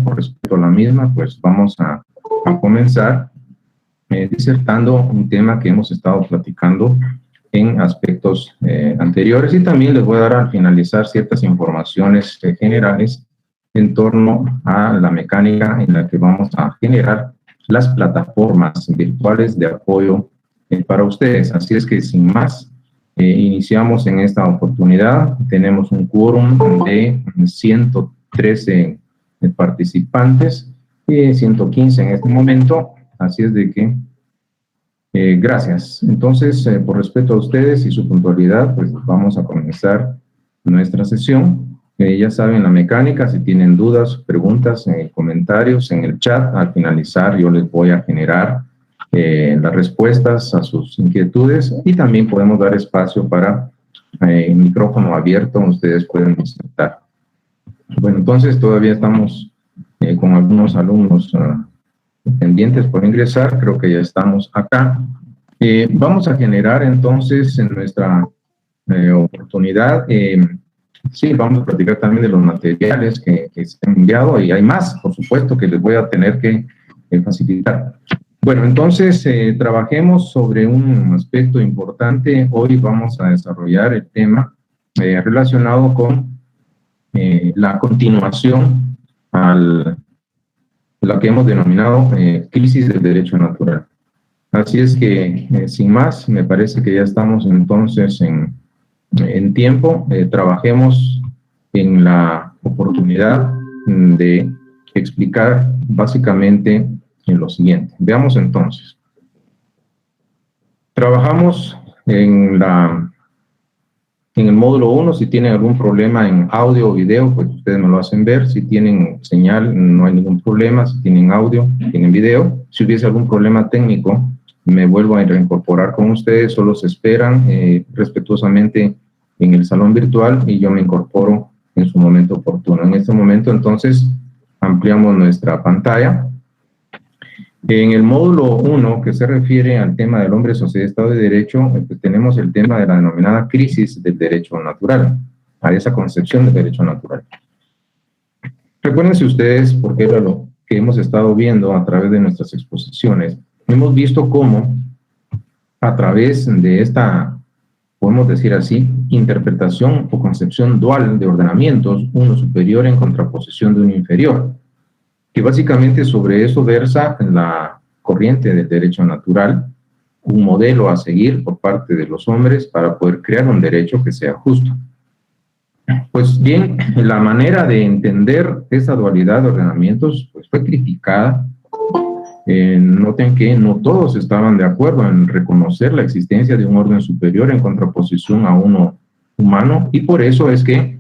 Por respecto a la misma, pues vamos a comenzar disertando un tema que hemos estado platicando en aspectos anteriores, y también les voy a dar al finalizar ciertas informaciones generales en torno a la mecánica en la que vamos a generar las plataformas virtuales de apoyo para ustedes. Así es que sin más, iniciamos en esta oportunidad. Tenemos un quórum de 113 participantes y 115 en este momento, así es de que gracias. Entonces, por respeto a ustedes y su puntualidad, pues vamos a comenzar nuestra sesión. Ya saben la mecánica, si tienen dudas, preguntas, comentarios en el chat, al finalizar yo les voy a generar las respuestas a sus inquietudes, y también podemos dar espacio para el micrófono abierto, ustedes pueden insertar. Bueno, entonces todavía estamos con algunos alumnos pendientes por ingresar. Creo que ya estamos acá. Vamos a generar entonces en nuestra oportunidad, sí, vamos a platicar también de los materiales que se han enviado, y hay más, por supuesto, que les voy a tener que facilitar. Bueno, entonces trabajemos sobre un aspecto importante. Hoy vamos a desarrollar el tema relacionado con la continuación a lo que hemos denominado crisis del derecho natural. Así es que, sin más, me parece que ya estamos entonces en tiempo. Trabajemos en la oportunidad de explicar básicamente en lo siguiente. Veamos entonces. Trabajamos en el módulo 1, si tienen algún problema en audio o video, pues ustedes me lo hacen ver. Si tienen señal, no hay ningún problema. Si tienen audio, tienen video. Si hubiese algún problema técnico, me vuelvo a reincorporar con ustedes. Solo se esperan respetuosamente en el salón virtual y yo me incorporo en su momento oportuno. En este momento, entonces, ampliamos nuestra pantalla. En el módulo 1, que se refiere al tema del hombre, sociedad, Estado de Derecho, pues tenemos el tema de la denominada crisis del derecho natural, a esa concepción del derecho natural. Recuérdense ustedes, porque era lo que hemos estado viendo a través de nuestras exposiciones, hemos visto cómo a través de esta, podemos decir así, interpretación o concepción dual de ordenamientos, uno superior en contraposición de uno inferior, que básicamente sobre eso versa la corriente del derecho natural, un modelo a seguir por parte de los hombres para poder crear un derecho que sea justo. Pues bien, la manera de entender esa dualidad de ordenamientos pues fue criticada. Noten que no todos estaban de acuerdo en reconocer la existencia de un orden superior en contraposición a uno humano, y por eso es que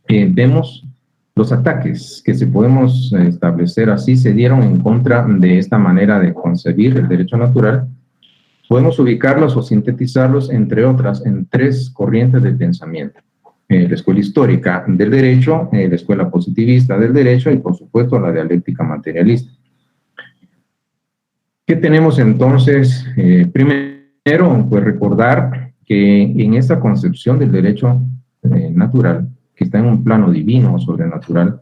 vemos los ataques que se podemos establecer así se dieron en contra de esta manera de concebir el derecho natural. Podemos ubicarlos o sintetizarlos, entre otras, en tres corrientes de pensamiento. La escuela histórica del derecho, la escuela positivista del derecho y, por supuesto, la dialéctica materialista. ¿Qué tenemos entonces? Primero, pues recordar que en esta concepción del derecho natural, que está en un plano divino o sobrenatural,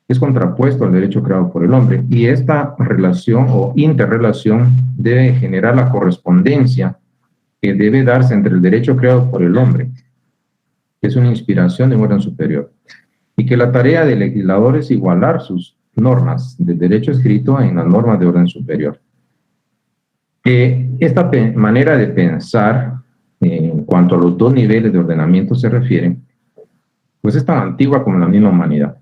es contrapuesto al derecho creado por el hombre, y esta relación o interrelación debe generar la correspondencia que debe darse entre el derecho creado por el hombre, que es una inspiración de un orden superior, y que la tarea del legislador es igualar sus normas del derecho escrito en las normas de orden superior. Esta manera de pensar en cuanto a los dos niveles de ordenamiento se refiere, pues es tan antigua como la misma humanidad.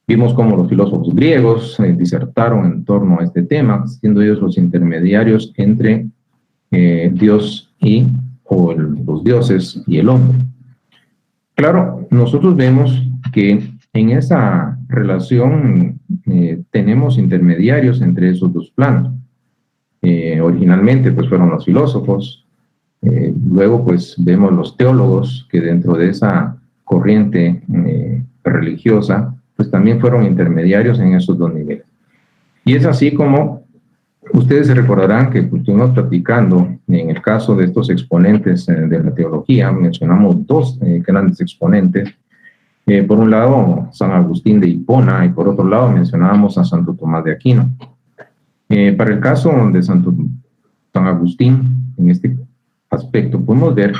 Vimos cómo los filósofos griegos disertaron en torno a este tema, siendo ellos los intermediarios entre Dios o los dioses y el hombre. Claro, nosotros vemos que en esa relación tenemos intermediarios entre esos dos planos. Originalmente pues fueron los filósofos, luego pues vemos los teólogos que dentro de esa corriente religiosa pues también fueron intermediarios en esos dos niveles. Y es así como ustedes se recordarán que pues, estuvimos platicando en el caso de estos exponentes de la teología. Mencionamos dos grandes exponentes, Por un lado, San Agustín de Hipona, y por otro lado mencionábamos a Santo Tomás de Aquino. Para el caso de San Agustín, en este aspecto, podemos ver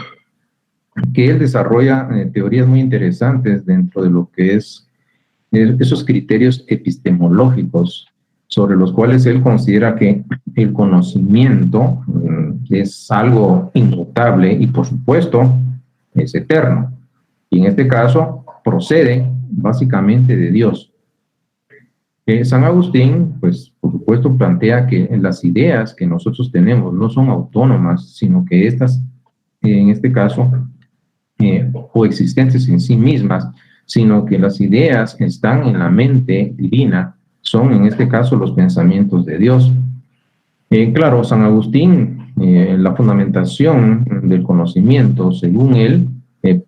que él desarrolla teorías muy interesantes dentro de lo que es esos criterios epistemológicos sobre los cuales él considera que el conocimiento es algo inmutable y, por supuesto, es eterno. Y en este caso, procede básicamente de Dios. San Agustín, pues, por supuesto, plantea que las ideas que nosotros tenemos no son autónomas, sino que estas, en este caso, coexistentes en sí mismas, sino que las ideas que están en la mente divina son, en este caso, los pensamientos de Dios. Claro, San Agustín, la fundamentación del conocimiento, según él,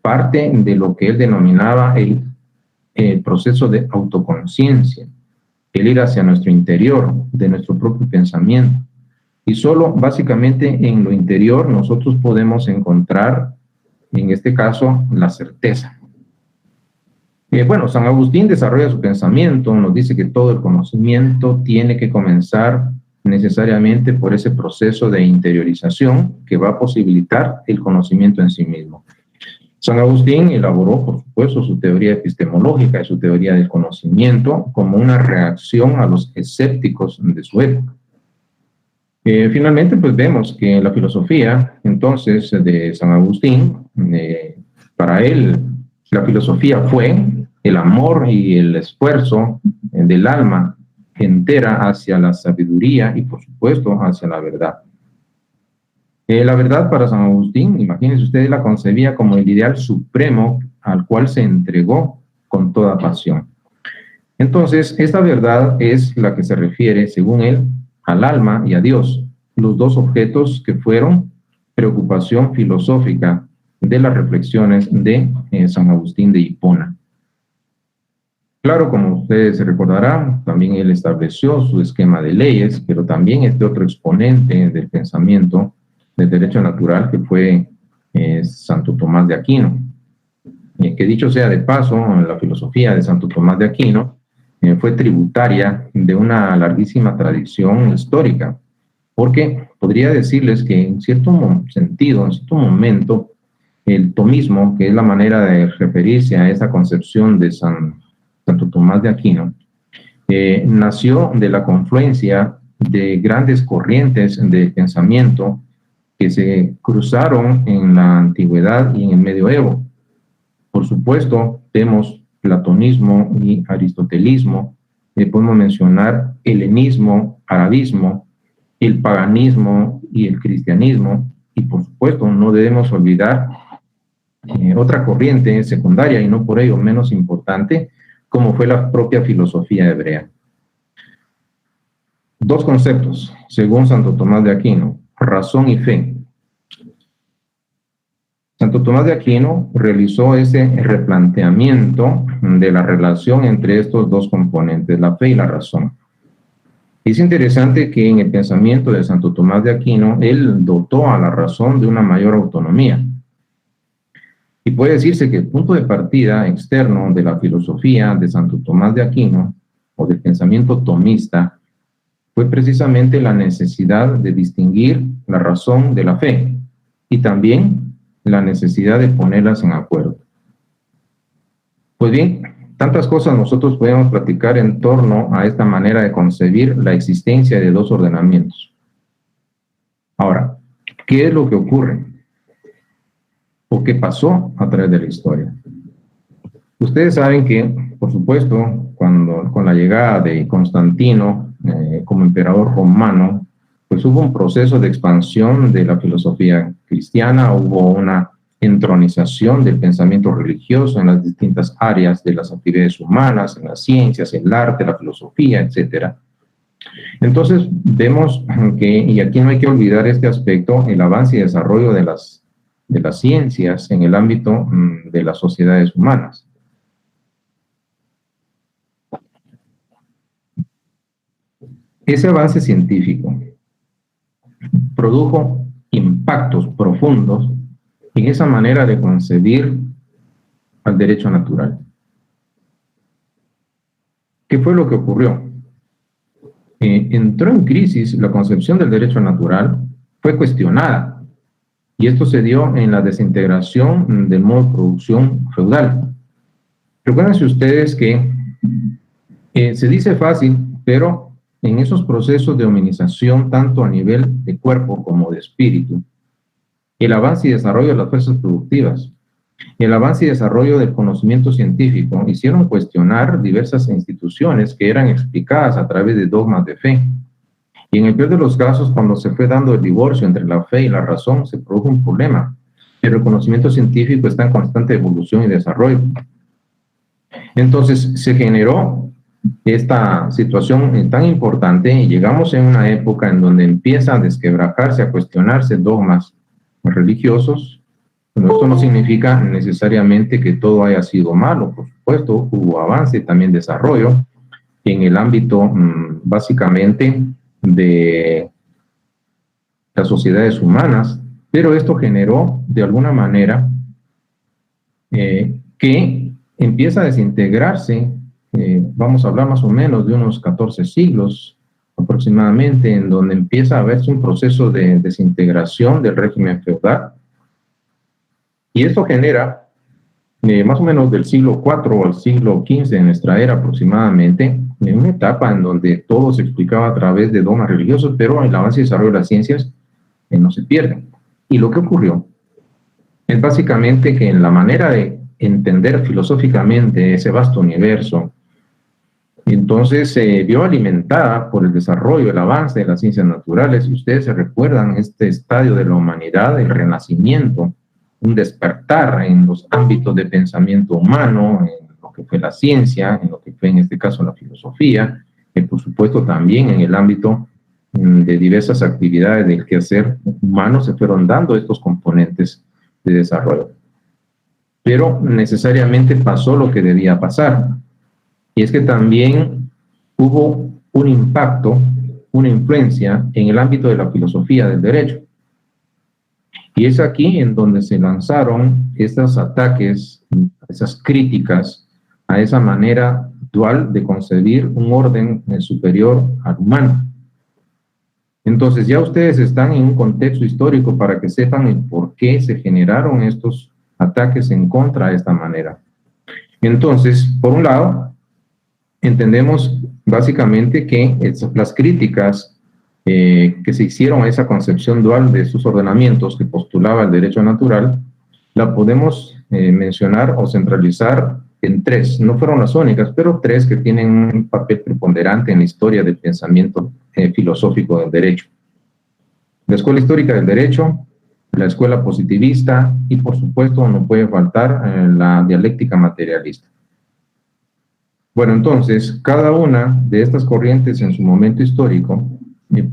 parte de lo que él denominaba el proceso de autoconciencia, el ir hacia nuestro interior, de nuestro propio pensamiento. Y solo, básicamente, en lo interior nosotros podemos encontrar, en este caso, la certeza. Bueno, San Agustín desarrolla su pensamiento, nos dice que todo el conocimiento tiene que comenzar necesariamente por ese proceso de interiorización que va a posibilitar el conocimiento en sí mismo. San Agustín elaboró, por supuesto, su teoría epistemológica y su teoría del conocimiento como una reacción a los escépticos de su época. Finalmente, pues vemos que la filosofía, entonces, de San Agustín, para él, la filosofía fue el amor y el esfuerzo del alma entera hacia la sabiduría y, por supuesto, hacia la verdad. La verdad para San Agustín, imagínense ustedes, la concebía como el ideal supremo al cual se entregó con toda pasión. Entonces, esta verdad es la que se refiere, según él, al alma y a Dios, los dos objetos que fueron preocupación filosófica de las reflexiones de San Agustín de Hipona. Claro, como ustedes se recordarán, también él estableció su esquema de leyes, pero también este otro exponente del pensamiento del derecho natural, que fue Santo Tomás de Aquino. Que dicho sea de paso, la filosofía de Santo Tomás de Aquino fue tributaria de una larguísima tradición histórica, porque podría decirles que en cierto sentido, en cierto momento, el tomismo, que es la manera de referirse a esa concepción de Santo Tomás de Aquino, nació de la confluencia de grandes corrientes de pensamiento que se cruzaron en la antigüedad y en el medioevo. Por supuesto, vemos platonismo y aristotelismo, podemos mencionar helenismo, arabismo, el paganismo y el cristianismo, y por supuesto no debemos olvidar otra corriente secundaria y no por ello menos importante, como fue la propia filosofía hebrea. Dos conceptos, según Santo Tomás de Aquino: razón y fe. Santo Tomás de Aquino realizó ese replanteamiento de la relación entre estos dos componentes, la fe y la razón. Es interesante que en el pensamiento de Santo Tomás de Aquino, él dotó a la razón de una mayor autonomía. Y puede decirse que el punto de partida externo de la filosofía de Santo Tomás de Aquino, o del pensamiento tomista, fue precisamente la necesidad de distinguir la razón de la fe y también la necesidad de ponerlas en acuerdo. Pues bien, tantas cosas nosotros podemos platicar en torno a esta manera de concebir la existencia de dos ordenamientos. Ahora, ¿qué es lo que ocurre? ¿O qué pasó a través de la historia? Ustedes saben que, por supuesto, con la llegada de Constantino como emperador romano, pues hubo un proceso de expansión de la filosofía cristiana, hubo una entronización del pensamiento religioso en las distintas áreas de las actividades humanas, en las ciencias, el arte, la filosofía, etc. Entonces, vemos que, y aquí no hay que olvidar este aspecto, el avance y desarrollo de las ciencias en el ámbito de las sociedades humanas. Ese avance científico produjo impactos profundos en esa manera de concebir al derecho natural. ¿Qué fue lo que ocurrió? Entró en crisis la concepción del derecho natural, fue cuestionada, y esto se dio en la desintegración del modo de producción feudal. Recuérdense ustedes que se dice fácil, pero en esos procesos de hominización, tanto a nivel de cuerpo como de espíritu, el avance y desarrollo de las fuerzas productivas, el avance y desarrollo del conocimiento científico hicieron cuestionar diversas instituciones que eran explicadas a través de dogmas de fe. Y en el peor de los casos, cuando se fue dando el divorcio entre la fe y la razón, se produjo un problema. Pero el conocimiento científico está en constante evolución y desarrollo. Entonces, se generó esta situación tan importante y llegamos en una época en donde empieza a desquebrajarse, a cuestionarse dogmas religiosos. Bueno, esto no significa necesariamente que todo haya sido malo, por supuesto, hubo avance y también desarrollo en el ámbito básicamente de las sociedades humanas, pero esto generó de alguna manera que empieza a desintegrarse, vamos a hablar más o menos de unos 14 siglos aproximadamente, en donde empieza a verse un proceso de desintegración del régimen feudal. Y esto genera, más o menos del siglo IV al siglo XV de nuestra era aproximadamente, en una etapa en donde todo se explicaba a través de dogmas religiosos, pero el avance y desarrollo de las ciencias no se pierde. Y lo que ocurrió es básicamente que en la manera de entender filosóficamente ese vasto universo, entonces se vio alimentada por el desarrollo, el avance de las ciencias naturales. Y ustedes se recuerdan este estadio de la humanidad, el renacimiento, un despertar en los ámbitos de pensamiento humano, en lo que fue la ciencia, en lo que fue en este caso la filosofía, y por supuesto también en el ámbito de diversas actividades del quehacer humano se fueron dando estos componentes de desarrollo. Pero necesariamente pasó lo que debía pasar, y es que también hubo un impacto, una influencia en el ámbito de la filosofía del derecho. Y es aquí en donde se lanzaron estos ataques, esas críticas a esa manera dual de concebir un orden superior al humano. Entonces ya ustedes están en un contexto histórico para que sepan el por qué se generaron estos ataques en contra de esta manera. Entonces, por un lado, entendemos básicamente que las críticas que se hicieron a esa concepción dual de sus ordenamientos que postulaba el derecho natural, la podemos mencionar o centralizar en tres. No fueron las únicas, pero tres que tienen un papel preponderante en la historia del pensamiento filosófico del derecho. La escuela histórica del derecho, la escuela positivista y, por supuesto, no puede faltar la dialéctica materialista. Bueno, entonces, cada una de estas corrientes en su momento histórico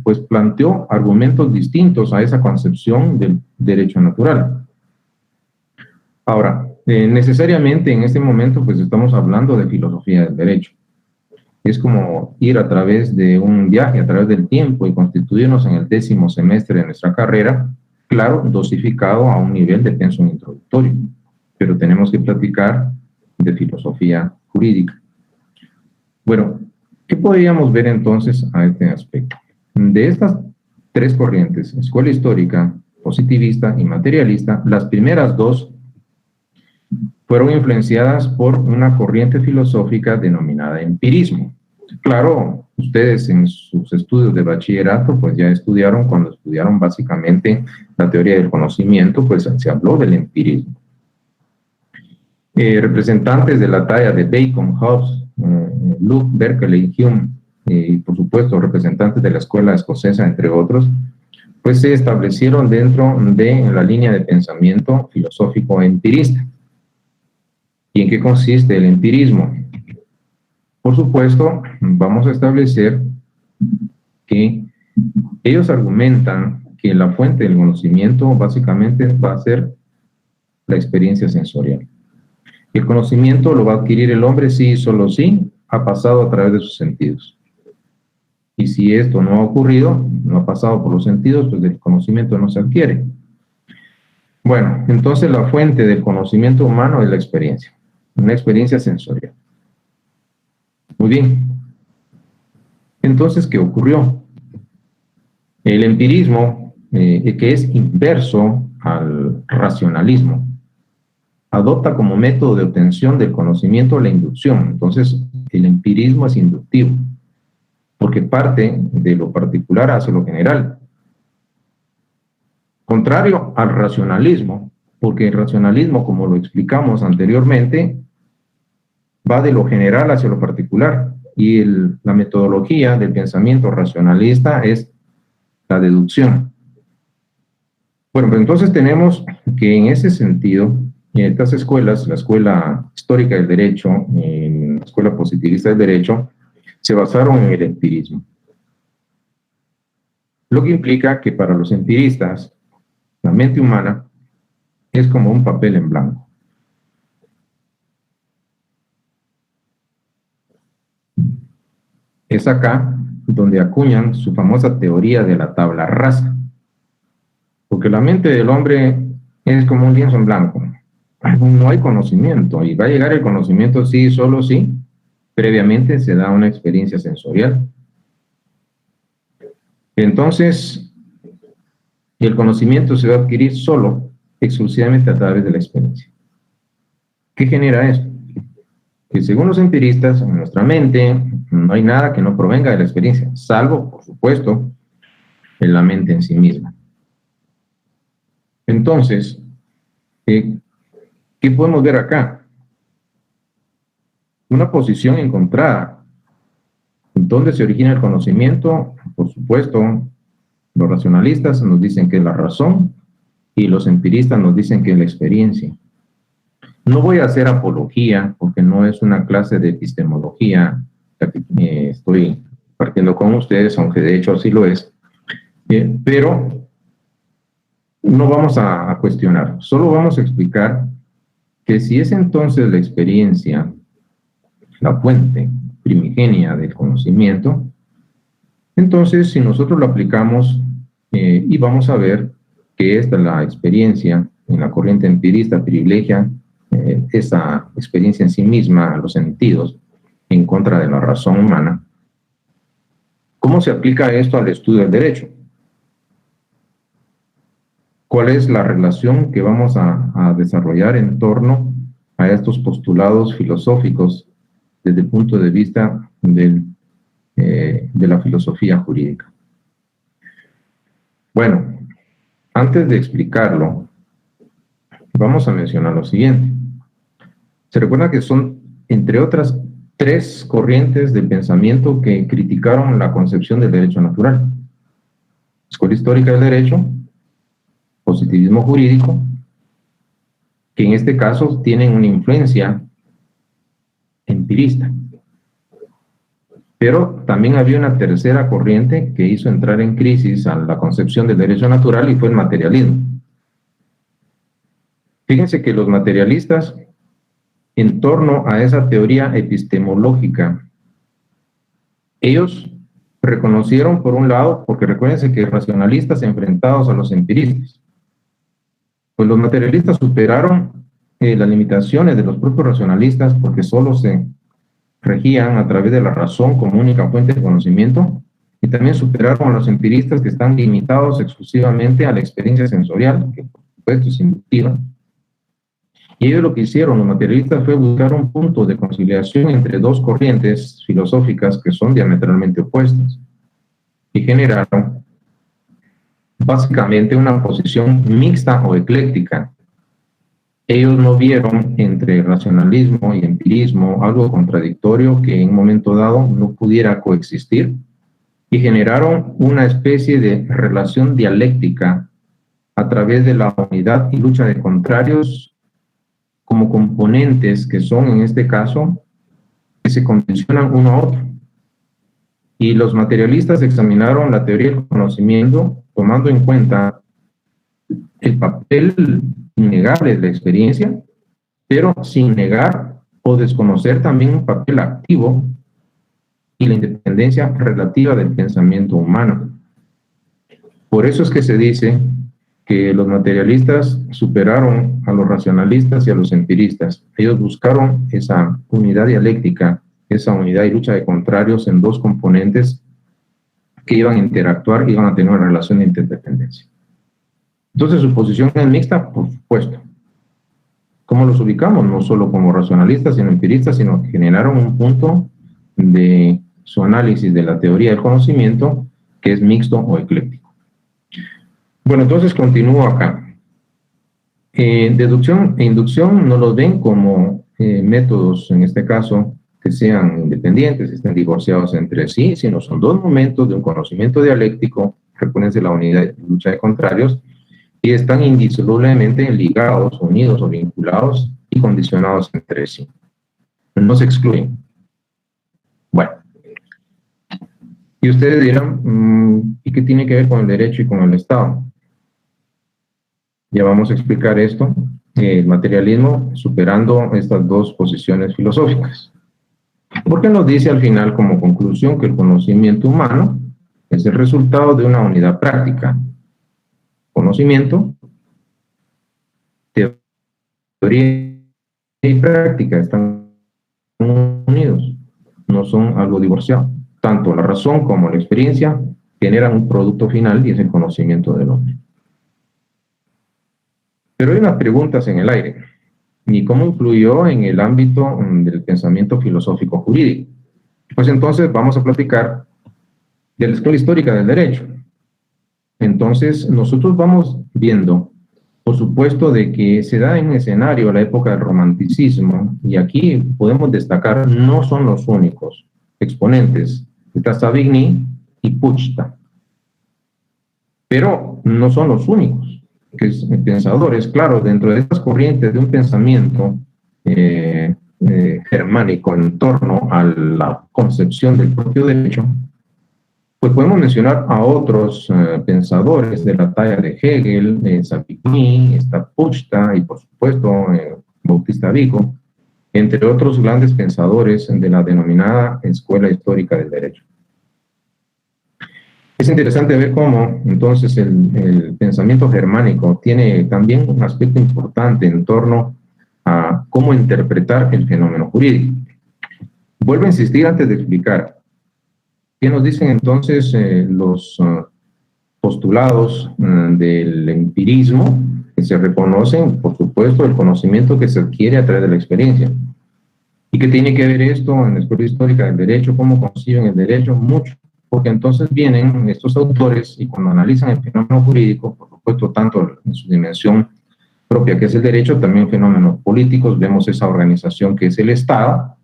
pues planteó argumentos distintos a esa concepción del derecho natural. Ahora, necesariamente en este momento pues estamos hablando de filosofía del derecho. Es como ir a través de un viaje, a través del tiempo y constituirnos en el 10º semestre de nuestra carrera, claro, dosificado a un nivel de pensum introductorio, pero tenemos que platicar de filosofía jurídica. Bueno, ¿qué podríamos ver entonces a este aspecto? De estas tres corrientes, escuela histórica, positivista y materialista, las primeras dos fueron influenciadas por una corriente filosófica denominada empirismo. Claro, ustedes en sus estudios de bachillerato, pues ya estudiaron, cuando estudiaron básicamente la teoría del conocimiento, pues se habló del empirismo. Representantes de la talla de Bacon, Hobbes, Locke, Berkeley, Hume, y por supuesto representantes de la escuela escocesa, entre otros, pues se establecieron dentro de la línea de pensamiento filosófico empirista. ¿Y en qué consiste el empirismo? Por supuesto, vamos a establecer que ellos argumentan que la fuente del conocimiento básicamente va a ser la experiencia sensorial. El conocimiento lo va a adquirir el hombre sí y solo sí ha pasado a través de sus sentidos. Y si esto no ha ocurrido, no ha pasado por los sentidos, pues el conocimiento no se adquiere. Bueno, entonces la fuente del conocimiento humano es la experiencia, una experiencia sensorial. Muy bien, Entonces, ¿qué ocurrió? El empirismo, que es inverso al racionalismo, adopta como método de obtención del conocimiento la inducción. Entonces, el empirismo es inductivo, porque parte de lo particular hacia lo general. Contrario al racionalismo, porque el racionalismo, como lo explicamos anteriormente, va de lo general hacia lo particular, y la metodología del pensamiento racionalista es la deducción. Bueno, pues entonces tenemos que en ese sentido, en estas escuelas, la Escuela Histórica del Derecho y la Escuela Positivista del Derecho, se basaron en el empirismo. Lo que implica que para los empiristas, la mente humana es como un papel en blanco. Es acá donde acuñan su famosa teoría de la tabla rasa. Porque la mente del hombre es como un lienzo en blanco. No hay conocimiento, y va a llegar el conocimiento sí, solo sí, previamente se da una experiencia sensorial. Entonces, el conocimiento se va a adquirir solo, exclusivamente a través de la experiencia. ¿Qué genera esto? Que según los empiristas, en nuestra mente no hay nada que no provenga de la experiencia, salvo, por supuesto, en la mente en sí misma. Entonces, ¿qué podemos ver acá? Una posición encontrada. ¿Dónde se origina el conocimiento? Por supuesto, los racionalistas nos dicen que es la razón y los empiristas nos dicen que es la experiencia. No voy a hacer apología porque no es una clase de epistemología la que estoy partiendo con ustedes, aunque de hecho así lo es, pero no vamos a cuestionar, solo vamos a explicar que si es entonces la experiencia la fuente primigenia del conocimiento, entonces si nosotros lo aplicamos y vamos a ver que esta es la experiencia en la corriente empirista privilegia esa experiencia en sí misma, los sentidos, en contra de la razón humana. ¿Cómo se aplica esto al estudio del derecho? ¿Cuál es la relación que vamos a desarrollar en torno a estos postulados filosóficos desde el punto de vista de la filosofía jurídica? Bueno, antes de explicarlo, vamos a mencionar lo siguiente. Se recuerda que son, entre otras, 3 corrientes de pensamiento que criticaron la concepción del derecho natural: Escuela Histórica del Derecho, Positivismo Jurídico, que en este caso tienen una influencia empirista. Pero también había una tercera corriente que hizo entrar en crisis a la concepción del derecho natural y fue el materialismo. Fíjense que los materialistas, en torno a esa teoría epistemológica, ellos reconocieron por un lado, porque recuérdense que racionalistas enfrentados a los empiristas, pues los materialistas superaron las limitaciones de los propios racionalistas porque solo se regían a través de la razón como única fuente de conocimiento, y también superaron a los empiristas que están limitados exclusivamente a la experiencia sensorial, que por supuesto es inductiva. Y ellos lo que hicieron, los materialistas, fue buscar un punto de conciliación entre 2 corrientes filosóficas que son diametralmente opuestas, y generaron básicamente una posición mixta o ecléctica. Ellos no vieron entre racionalismo y empirismo algo contradictorio que en un momento dado no pudiera coexistir, y generaron una especie de relación dialéctica a través de la unidad y lucha de contrarios como componentes que son, en este caso, que se condicionan uno a otro. Y los materialistas examinaron la teoría del conocimiento tomando en cuenta el papel innegable de la experiencia, pero sin negar o desconocer también un papel activo y la independencia relativa del pensamiento humano. Por eso es que se dice que los materialistas superaron a los racionalistas y a los empiristas. Ellos buscaron esa unidad dialéctica, esa unidad y lucha de contrarios en 2 componentes que iban a interactuar, iban a tener una relación de interdependencia. Entonces, su posición es mixta, por supuesto. ¿Cómo los ubicamos? No solo como racionalistas, sino empiristas, sino que generaron un punto de su análisis de la teoría del conocimiento que es mixto o ecléctico. Bueno, entonces continúo acá. Deducción e inducción no los ven como métodos, en este caso, que sean independientes, estén divorciados entre sí, sino son dos momentos de un conocimiento dialéctico, recuérdense la unidad de lucha de contrarios, y están indisolublemente ligados, unidos o vinculados y condicionados entre sí. No se excluyen. Bueno. Y ustedes dirán, ¿y qué tiene que ver con el derecho y con el Estado? Ya vamos a explicar esto, el materialismo superando estas dos posiciones filosóficas. Porque nos dice al final como conclusión que el conocimiento humano es el resultado de una unidad práctica. Conocimiento, teoría y práctica están unidos, no son algo divorciado. Tanto la razón como la experiencia generan un producto final y es el conocimiento del hombre. Pero hay unas preguntas en el aire. ¿Y cómo influyó en el ámbito del pensamiento filosófico jurídico? Pues entonces vamos a platicar de la escuela histórica del derecho. Entonces nosotros vamos viendo, por supuesto, de que se da en un escenario la época del romanticismo, y aquí podemos destacar, no son los únicos exponentes, está Savigny y Puchta, pero no son los únicos pensadores, claro, dentro de estas corrientes de un pensamiento germánico en torno a la concepción del propio derecho, pues podemos mencionar a otros pensadores de la talla de Hegel, Savigny, está Puchta y por supuesto Bautista Vico, entre otros grandes pensadores de la denominada escuela histórica del derecho. Es interesante ver cómo entonces el pensamiento germánico tiene también un aspecto importante en torno a cómo interpretar el fenómeno jurídico. Vuelvo a insistir antes de explicar. ¿Qué nos dicen entonces los postulados del empirismo? Que se reconocen, por supuesto, el conocimiento que se adquiere a través de la experiencia. ¿Y qué tiene que ver esto en la escuela histórica del derecho? ¿Cómo conciben el derecho? Mucho. Porque entonces vienen estos autores y cuando analizan el fenómeno jurídico, por supuesto, tanto en su dimensión propia que es el derecho, también fenómenos políticos, vemos esa organización que es el Estado,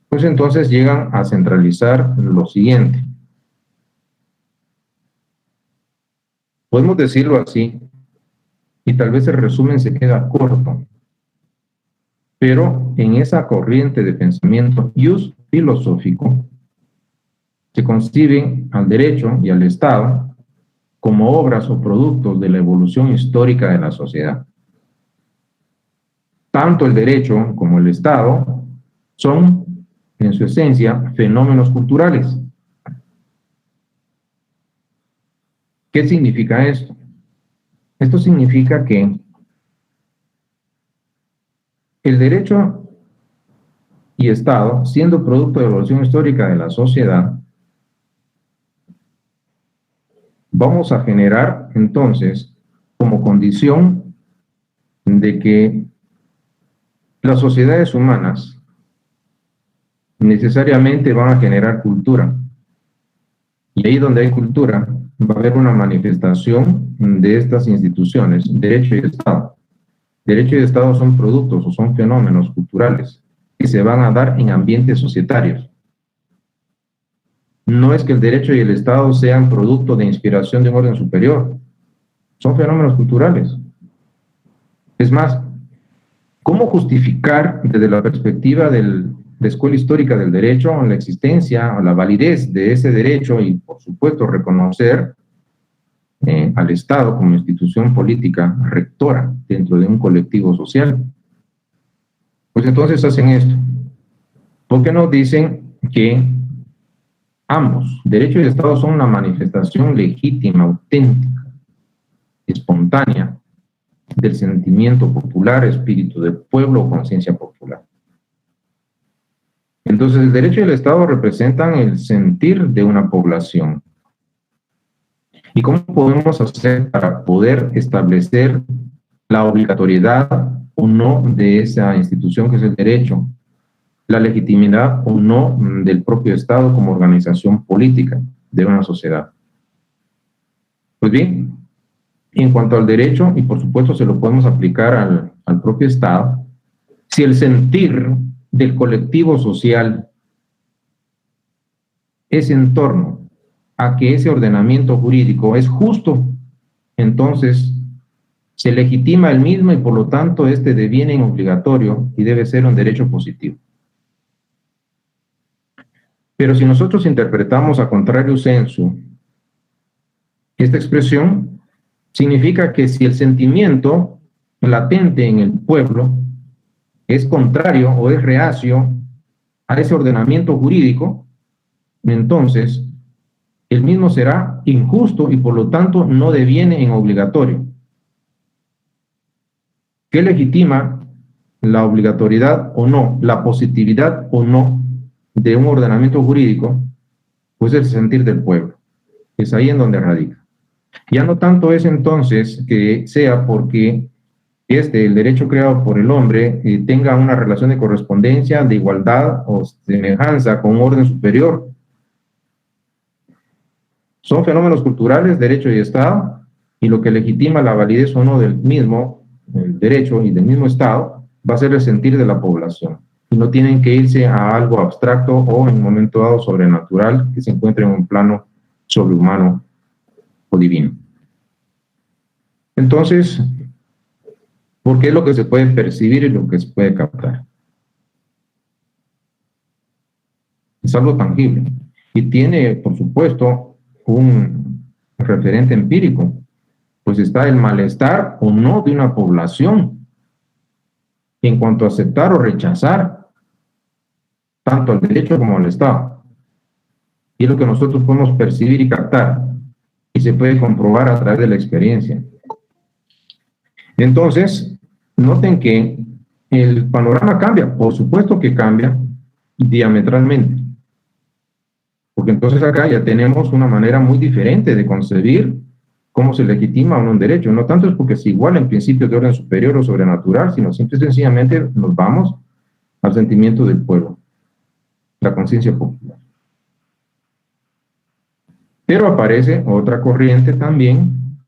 pues entonces llegan a centralizar lo siguiente. Podemos decirlo así, y tal vez el resumen se queda corto, pero en esa corriente de pensamiento ius filosófico, se conciben al derecho y al Estado como obras o productos de la evolución histórica de la sociedad. Tanto el derecho como el Estado son, en su esencia, fenómenos culturales. ¿Qué significa esto? Esto significa que el derecho y Estado, siendo producto de la evolución histórica de la sociedad, vamos a generar entonces como condición de que las sociedades humanas necesariamente van a generar cultura. Y ahí donde hay cultura va a haber una manifestación de estas instituciones, derecho y Estado. Derecho y Estado son productos o son fenómenos culturales que se van a dar en ambientes societarios. No es que el derecho y el Estado sean producto de inspiración de un orden superior. Son fenómenos culturales. Es más, ¿cómo justificar desde la perspectiva de la escuela histórica del derecho la existencia o la validez de ese derecho y, por supuesto, reconocer al Estado como institución política rectora dentro de un colectivo social? Pues entonces hacen esto. ¿Por qué nos dicen que ambos, derecho y Estado, son una manifestación legítima, auténtica, espontánea del sentimiento popular, espíritu del pueblo o conciencia popular? Entonces, el derecho y el Estado representan el sentir de una población, ¿Y cómo podemos hacer para poder establecer la obligatoriedad o no de esa institución que es el derecho? La legitimidad o no del propio Estado como organización política de una sociedad. Pues bien, en cuanto al derecho, y por supuesto se lo podemos aplicar al propio Estado, si el sentir del colectivo social es en torno a que ese ordenamiento jurídico es justo, entonces se legitima el mismo y por lo tanto este deviene en obligatorio y debe ser un derecho positivo. Pero si nosotros interpretamos a contrario sensu esta expresión, significa que si el sentimiento latente en el pueblo es contrario o es reacio a ese ordenamiento jurídico, entonces el mismo será injusto y por lo tanto no deviene en obligatorio. ¿Qué legitima la obligatoriedad o no, la positividad o no de un ordenamiento jurídico? Pues el sentir del pueblo. Es ahí en donde radica. Ya no tanto es entonces que sea porque el derecho creado por el hombre, tenga una relación de correspondencia, de igualdad o semejanza con un orden superior. Son fenómenos culturales, derecho y Estado, y lo que legitima la validez o no del mismo, el derecho y del mismo Estado, va a ser el sentir de la población. Y no tienen que irse a algo abstracto o en un momento dado sobrenatural que se encuentre en un plano sobrehumano o divino. Entonces, ¿por qué es lo que se puede percibir y lo que se puede captar? Es algo tangible y tiene, por supuesto, un referente empírico, pues está el malestar o no de una población en cuanto a aceptar o rechazar tanto al derecho como al Estado. Y es lo que nosotros podemos percibir y captar y se puede comprobar a través de la experiencia. Entonces, noten que el panorama cambia, por supuesto que cambia diametralmente, porque entonces acá ya tenemos una manera muy diferente de concebir cómo se legitima o no un derecho. No tanto es porque se iguala en principios de orden superior o sobrenatural, sino simple y sencillamente nos vamos al sentimiento del pueblo, la conciencia popular. Pero aparece otra corriente también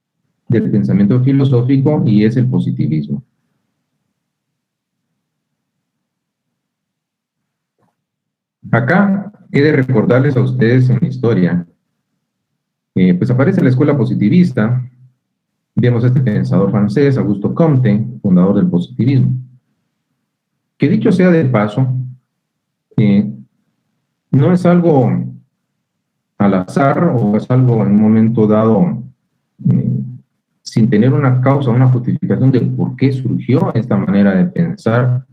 del pensamiento filosófico y es el positivismo. Acá he de recordarles a ustedes en la historia, pues aparece la escuela positivista, vemos a este pensador francés, Auguste Comte, fundador del positivismo, que dicho sea de paso, no es algo al azar o es algo en un momento dado sin tener una causa, una justificación de por qué surgió esta manera de pensar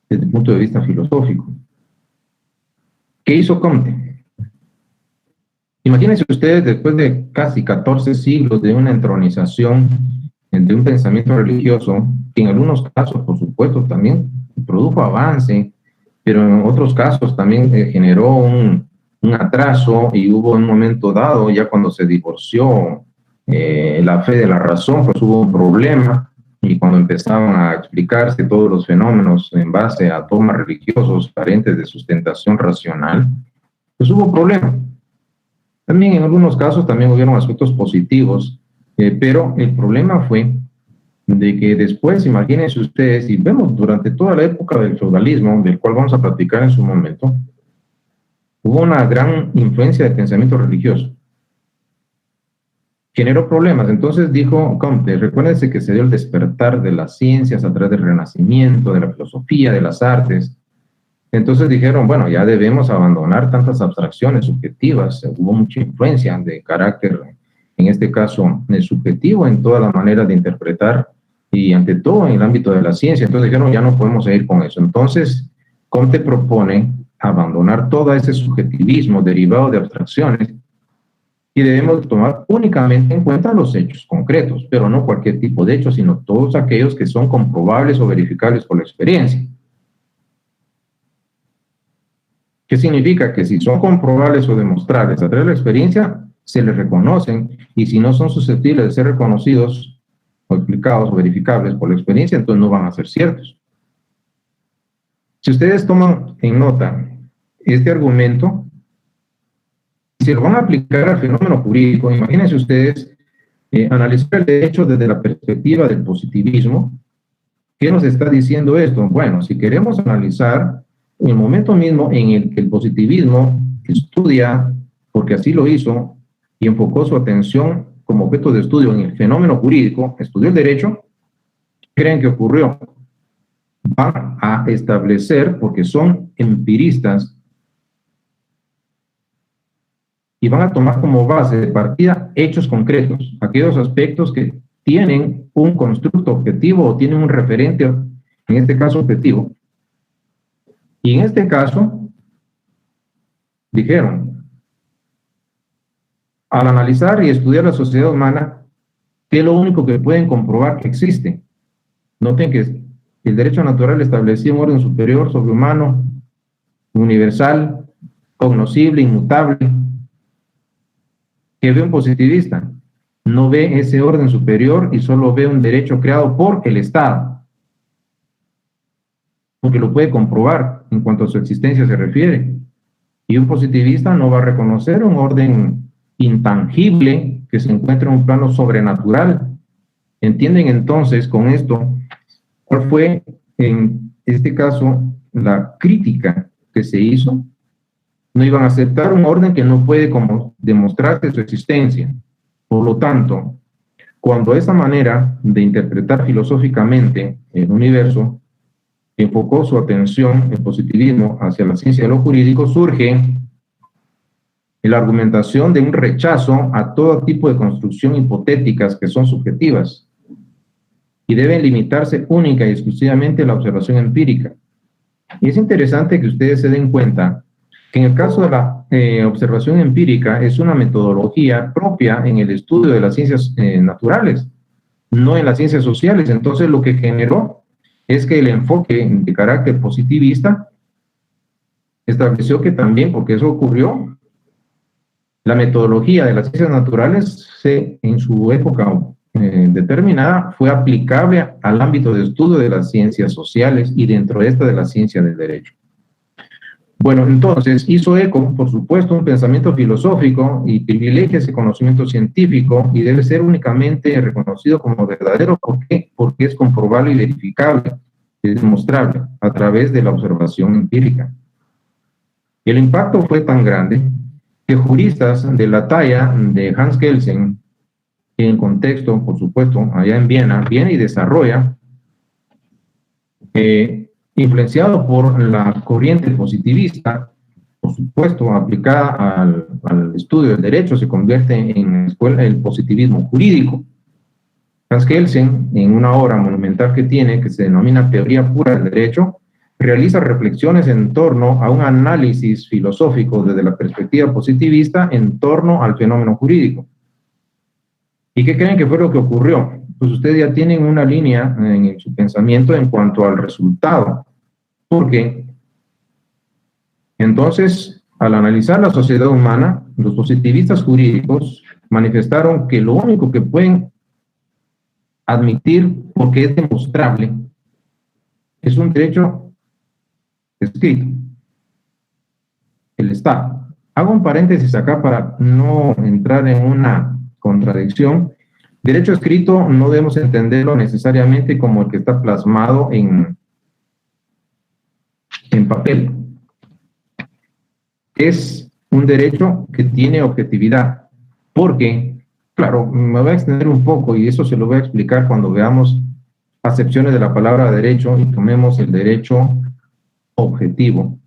desde el punto de vista filosófico. ¿Qué hizo Comte? Imagínense ustedes, después de casi 14 siglos de una entronización de un pensamiento religioso, que en algunos casos, por supuesto, también produjo avance, pero en otros casos también generó un atraso y hubo un momento dado, ya cuando se divorció la fe de la razón, pues hubo un problema, y cuando empezaban a explicarse todos los fenómenos en base a dogmas religiosos carentes de sustentación racional, pues hubo problema. También en algunos casos también hubieron aspectos positivos, pero el problema fue de que después, imagínense ustedes, y vemos durante toda la época del feudalismo, del cual vamos a platicar en su momento, hubo una gran influencia de pensamiento religioso. Generó problemas. Entonces dijo Comte, recuérdense que se dio el despertar de las ciencias a través del Renacimiento, de la filosofía, de las artes. Entonces dijeron, bueno, ya debemos abandonar tantas abstracciones subjetivas. Hubo mucha influencia de carácter, en este caso, subjetivo en toda la manera de interpretar y ante todo en el ámbito de la ciencia. Entonces dijeron, ya no podemos seguir con eso. Entonces, Comte propone abandonar todo ese subjetivismo derivado de abstracciones y debemos tomar únicamente en cuenta los hechos concretos, pero no cualquier tipo de hechos, sino todos aquellos que son comprobables o verificables por la experiencia. ¿Qué significa? Que si son comprobables o demostrables a través de la experiencia, se les reconocen, y si no son susceptibles de ser reconocidos o explicados o verificables por la experiencia, entonces no van a ser ciertos. Si ustedes toman en nota este argumento, si lo van a aplicar al fenómeno jurídico, imagínense ustedes analizar el derecho desde la perspectiva del positivismo. ¿Qué nos está diciendo esto? Bueno, si queremos analizar el momento mismo en el que el positivismo estudia, porque así lo hizo, y enfocó su atención como objeto de estudio en el fenómeno jurídico, estudió el derecho, ¿qué creen que ocurrió? Van a establecer, porque son empiristas, y van a tomar como base de partida hechos concretos, aquellos aspectos que tienen un constructo objetivo o tienen un referente, en este caso objetivo. Y en este caso, dijeron, al analizar y estudiar la sociedad humana, ¿qué es lo único que pueden comprobar que existe? Noten que el derecho natural establecía un orden superior, sobrehumano, universal, cognoscible, inmutable. ¿Qué ve un positivista? No ve ese orden superior y solo ve un derecho creado por el Estado, porque lo puede comprobar en cuanto a su existencia se refiere. Y un positivista no va a reconocer un orden intangible que se encuentra en un plano sobrenatural. ¿Entienden entonces con esto cuál fue en este caso la crítica que se hizo? No iban a aceptar un orden que no puede como demostrarse su existencia. Por lo tanto, cuando esa manera de interpretar filosóficamente el universo enfocó su atención, el positivismo, hacia la ciencia de lo jurídico, surge la argumentación de un rechazo a todo tipo de construcción hipotéticas que son subjetivas y deben limitarse única y exclusivamente a la observación empírica. Y es interesante que ustedes se den cuenta que en el caso de la observación empírica es una metodología propia en el estudio de las ciencias naturales, no en las ciencias sociales. Entonces lo que generó es que el enfoque de carácter positivista estableció que también, porque eso ocurrió, la metodología de las ciencias naturales en su época determinada fue aplicable al ámbito de estudio de las ciencias sociales y dentro de esta de la ciencia del derecho. Bueno, entonces hizo eco, por supuesto, un pensamiento filosófico y privilegia ese conocimiento científico y debe ser únicamente reconocido como verdadero. ¿Por qué? Porque es comprobable y verificable, es demostrable a través de la observación empírica. El impacto fue tan grande que juristas de la talla de Hans Kelsen, en contexto, por supuesto, allá en Viena, viene y desarrolla influenciado por la corriente positivista, por supuesto, aplicada al estudio del derecho, se convierte en escuela del positivismo jurídico. Hans Kelsen, en una obra monumental que tiene, que se denomina Teoría Pura del Derecho, realiza reflexiones en torno a un análisis filosófico desde la perspectiva positivista en torno al fenómeno jurídico. ¿Y qué creen que fue lo que ocurrió? Pues ustedes ya tienen una línea en su pensamiento en cuanto al resultado. Porque entonces, al analizar la sociedad humana, los positivistas jurídicos manifestaron que lo único que pueden admitir, porque es demostrable, es un derecho escrito, el Estado. Hago un paréntesis acá para no entrar en una contradicción. Derecho escrito no debemos entenderlo necesariamente como el que está plasmado en papel. Es un derecho que tiene objetividad, porque, claro, me voy a extender un poco y eso se lo voy a explicar cuando veamos acepciones de la palabra derecho y tomemos el derecho objetivo.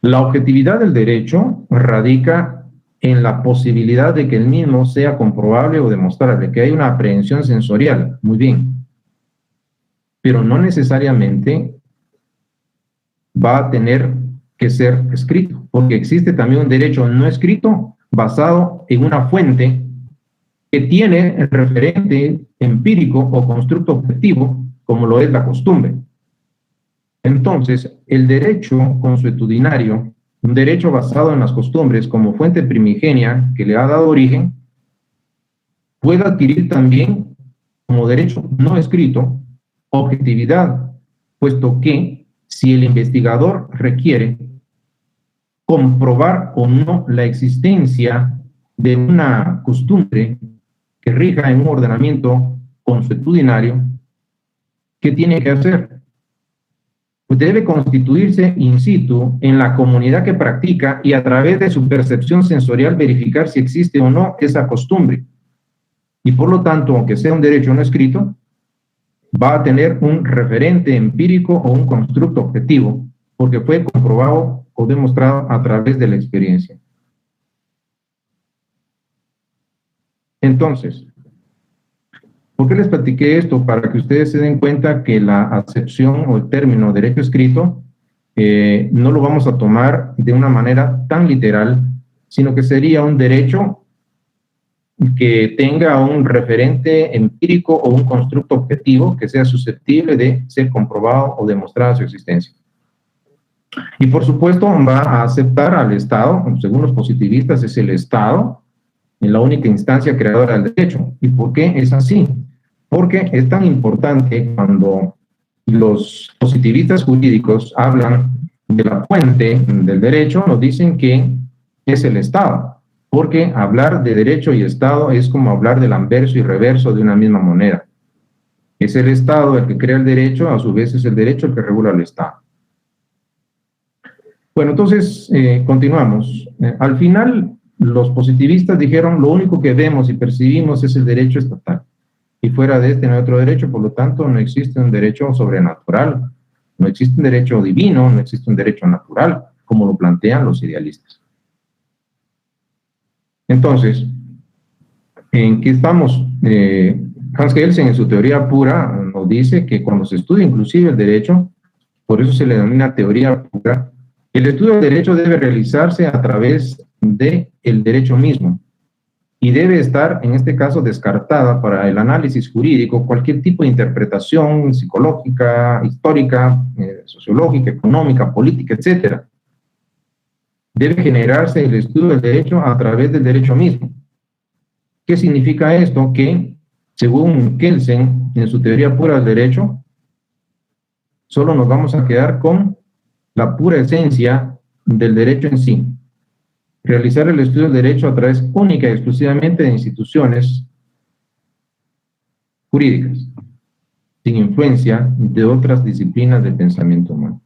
La objetividad del derecho radica en la posibilidad de que el mismo sea comprobable o demostrable, que hay una aprehensión sensorial, muy bien, pero no necesariamente va a tener que ser escrito, porque existe también un derecho no escrito basado en una fuente que tiene el referente empírico o constructo objetivo, como lo es la costumbre. Entonces, el derecho consuetudinario un derecho basado en las costumbres como fuente primigenia que le ha dado origen, puede adquirir también como derecho no escrito objetividad, puesto que si el investigador requiere comprobar o no la existencia de una costumbre que rija en un ordenamiento consuetudinario, ¿qué tiene que hacer? Pues debe constituirse in situ en la comunidad que practica y a través de su percepción sensorial verificar si existe o no esa costumbre. Y por lo tanto, aunque sea un derecho no escrito, va a tener un referente empírico o un constructo objetivo, porque fue comprobado o demostrado a través de la experiencia. Entonces, ¿por qué les platiqué esto? Para que ustedes se den cuenta que la acepción o el término derecho escrito no lo vamos a tomar de una manera tan literal, sino que sería un derecho que tenga un referente empírico o un constructo objetivo que sea susceptible de ser comprobado o demostrada su existencia. Y por supuesto va a aceptar al Estado, según los positivistas es el Estado, en la única instancia creadora del derecho. ¿Y por qué es así? Porque es tan importante cuando los positivistas jurídicos hablan de la fuente del derecho, nos dicen que es el Estado, porque hablar de derecho y Estado es como hablar del anverso y reverso de una misma moneda. Es el Estado el que crea el derecho, a su vez es el derecho el que regula al Estado. Bueno, entonces, continuamos. Al final, los positivistas dijeron, lo único que vemos y percibimos es el derecho estatal. Y fuera de este no hay otro derecho, por lo tanto, no existe un derecho sobrenatural, no existe un derecho divino, no existe un derecho natural, como lo plantean los idealistas. Entonces, ¿en qué estamos? Hans Kelsen, en su teoría pura, nos dice que cuando se estudia inclusive el derecho, por eso se le denomina teoría pura, el estudio del derecho debe realizarse a través del derecho mismo y debe estar, en este caso, descartada para el análisis jurídico cualquier tipo de interpretación psicológica, histórica, sociológica, económica, política, etc. Debe generarse el estudio del derecho a través del derecho mismo. ¿Qué significa esto? Que, según Kelsen, en su teoría pura del derecho, solo nos vamos a quedar con la pura esencia del derecho en sí. Realizar el estudio del derecho a través única y exclusivamente de instituciones jurídicas, sin influencia de otras disciplinas del pensamiento humano.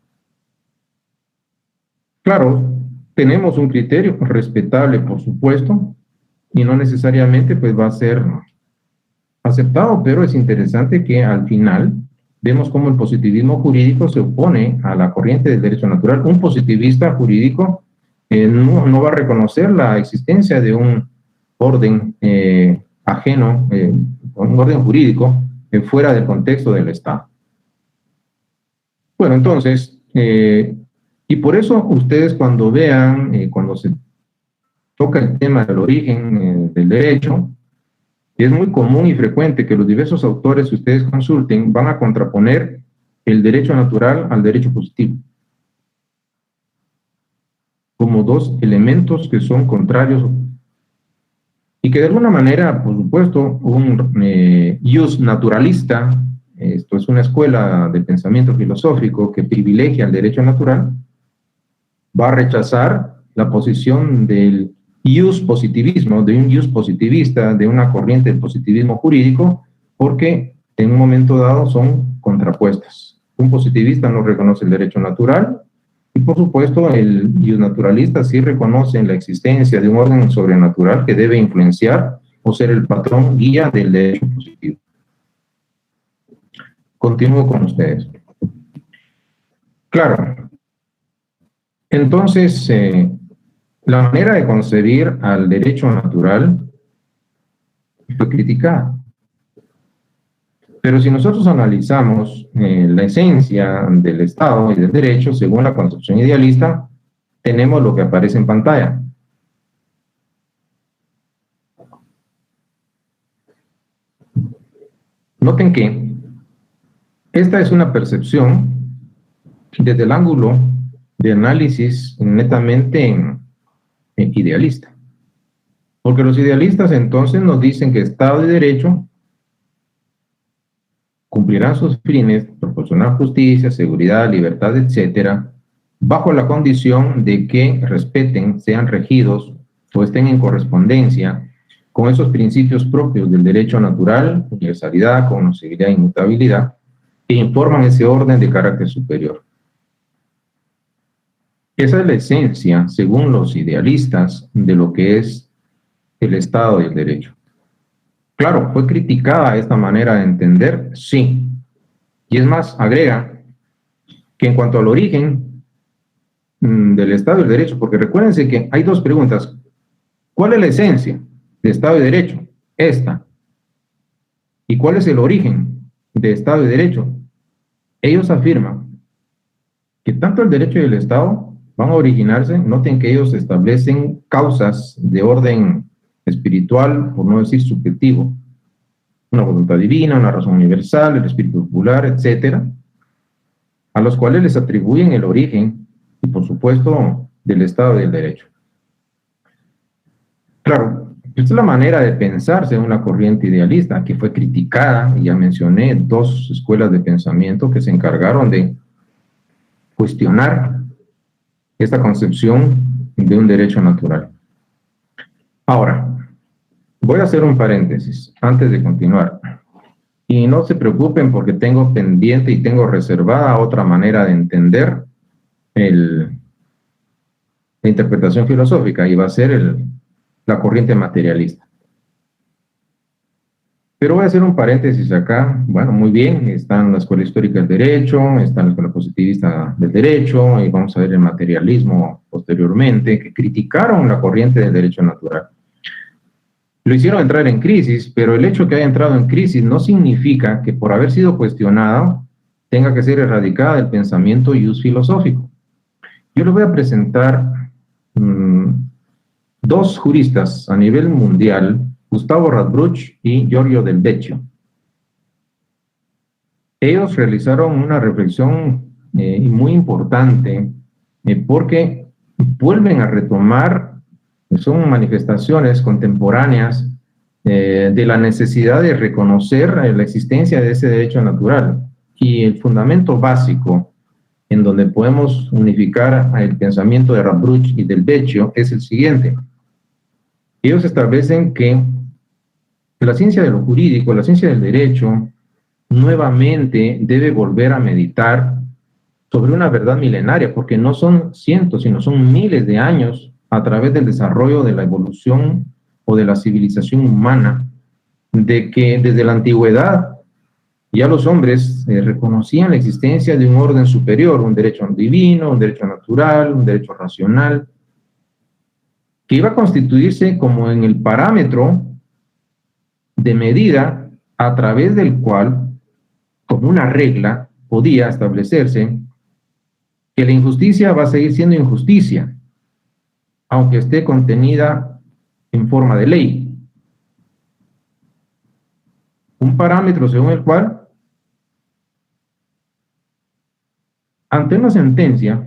Claro, tenemos un criterio respetable, por supuesto, y no necesariamente pues va a ser aceptado, pero es interesante que al final vemos cómo el positivismo jurídico se opone a la corriente del derecho natural. Un positivista jurídico no va a reconocer la existencia de un orden ajeno, un orden jurídico fuera del contexto del Estado. Bueno, entonces, y por eso ustedes cuando vean, cuando se toca el tema del origen del derecho, es muy común y frecuente que los diversos autores que ustedes consulten van a contraponer el derecho natural al derecho positivo, como dos elementos que son contrarios y que de alguna manera, por supuesto, un ius naturalista, esto es una escuela de pensamiento filosófico que privilegia el derecho natural, va a rechazar la posición del ius positivismo, de un ius positivista, de una corriente del positivismo jurídico, porque en un momento dado son contrapuestas. Un positivista no reconoce el derecho natural y, por supuesto, el ius naturalista sí reconoce la existencia de un orden sobrenatural que debe influenciar o ser el patrón guía del derecho positivo. Continúo con ustedes. Claro. Entonces, la manera de concebir al derecho natural fue criticada. Pero si nosotros analizamos la esencia del Estado y del derecho, según la concepción idealista, tenemos lo que aparece en pantalla. Noten que esta es una percepción desde el ángulo de análisis netamente idealista. Porque los idealistas entonces nos dicen que Estado de Derecho cumplirán sus fines, proporcionar justicia, seguridad, libertad, etcétera, bajo la condición de que respeten, sean regidos o estén en correspondencia con esos principios propios del derecho natural, universalidad, conocibilidad e inmutabilidad, que informan ese orden de carácter superior. Esa es la esencia, según los idealistas, de lo que es el Estado del Derecho. Claro, ¿fue criticada esta manera de entender? Sí. Y es más, agrega que en cuanto al origen del Estado del Derecho, porque recuérdense que hay dos preguntas. ¿Cuál es la esencia de Estado de Derecho? Esta. ¿Y cuál es el origen de Estado de Derecho? Ellos afirman que tanto el derecho y el Estado van a originarse, noten que ellos establecen causas de orden espiritual, por no decir subjetivo, una voluntad divina, una razón universal, el espíritu popular, etcétera, a los cuales les atribuyen el origen y, por supuesto, del Estado del Derecho. Claro, esta es la manera de pensar según la corriente idealista, que fue criticada, y ya mencioné dos escuelas de pensamiento que se encargaron de cuestionar esta concepción de un derecho natural. Ahora, voy a hacer un paréntesis antes de continuar. Y no se preocupen porque tengo pendiente y tengo reservada otra manera de entender la interpretación filosófica, y va a ser la corriente materialista. Pero voy a hacer un paréntesis acá. Bueno, muy bien, está en la Escuela Histórica del Derecho, está en la Escuela Positivista del Derecho, y vamos a ver el materialismo posteriormente, que criticaron la corriente del derecho natural. Lo hicieron entrar en crisis, pero el hecho que haya entrado en crisis no significa que por haber sido cuestionado tenga que ser erradicada del pensamiento ius filosófico. Yo les voy a presentar dos juristas a nivel mundial, Gustavo Radbruch y Giorgio Del Vecchio. Ellos realizaron una reflexión muy importante porque vuelven a retomar, son manifestaciones contemporáneas de la necesidad de reconocer la existencia de ese derecho natural. Y el fundamento básico en donde podemos unificar el pensamiento de Radbruch y Del Vecchio es el siguiente. Ellos establecen que la ciencia de lo jurídico, la ciencia del derecho, nuevamente debe volver a meditar sobre una verdad milenaria, porque no son cientos, sino son miles de años a través del desarrollo de la evolución o de la civilización humana, de que desde la antigüedad ya los hombres reconocían la existencia de un orden superior, un derecho divino, un derecho natural, un derecho racional, que iba a constituirse como en el parámetro de medida a través del cual, como una regla, podía establecerse que la injusticia va a seguir siendo injusticia, aunque esté contenida en forma de ley. Un parámetro según el cual, ante una sentencia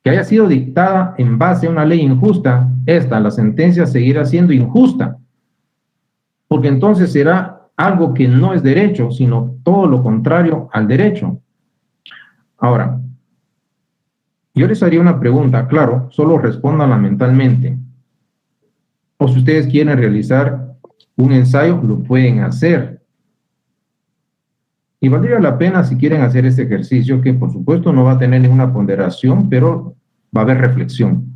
que haya sido dictada en base a una ley injusta, la sentencia seguirá siendo injusta, porque entonces será algo que no es derecho, sino todo lo contrario al derecho. Ahora, yo les haría una pregunta, claro, solo respóndanla mentalmente. O si ustedes quieren realizar un ensayo, lo pueden hacer. Y valdría la pena si quieren hacer este ejercicio, que por supuesto no va a tener ninguna ponderación, pero va a haber reflexión.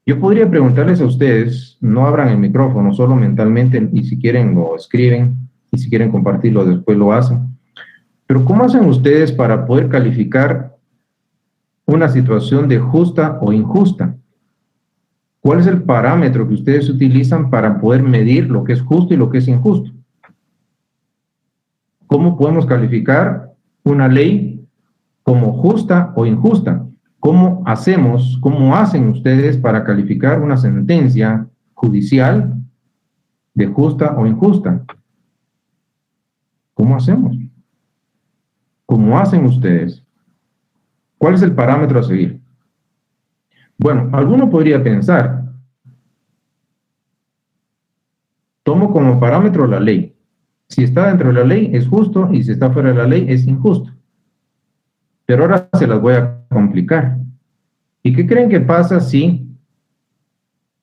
Yo podría preguntarles a ustedes, no abran el micrófono, solo mentalmente, y si quieren lo escriben, y si quieren compartirlo después lo hacen. Pero ¿cómo hacen ustedes para poder calificar una situación de justa o injusta? ¿Cuál es el parámetro que ustedes utilizan para poder medir lo que es justo y lo que es injusto? ¿Cómo podemos calificar una ley como justa o injusta? ¿Cómo hacen ustedes para calificar una sentencia judicial de justa o injusta? ¿Cómo hacemos? ¿Cómo hacen ustedes? ¿Cuál es el parámetro a seguir? Bueno, alguno podría pensar, tomo como parámetro la ley. Si está dentro de la ley es justo y si está fuera de la ley es injusto. Pero ahora se las voy a complicar. ¿Y qué creen que pasa si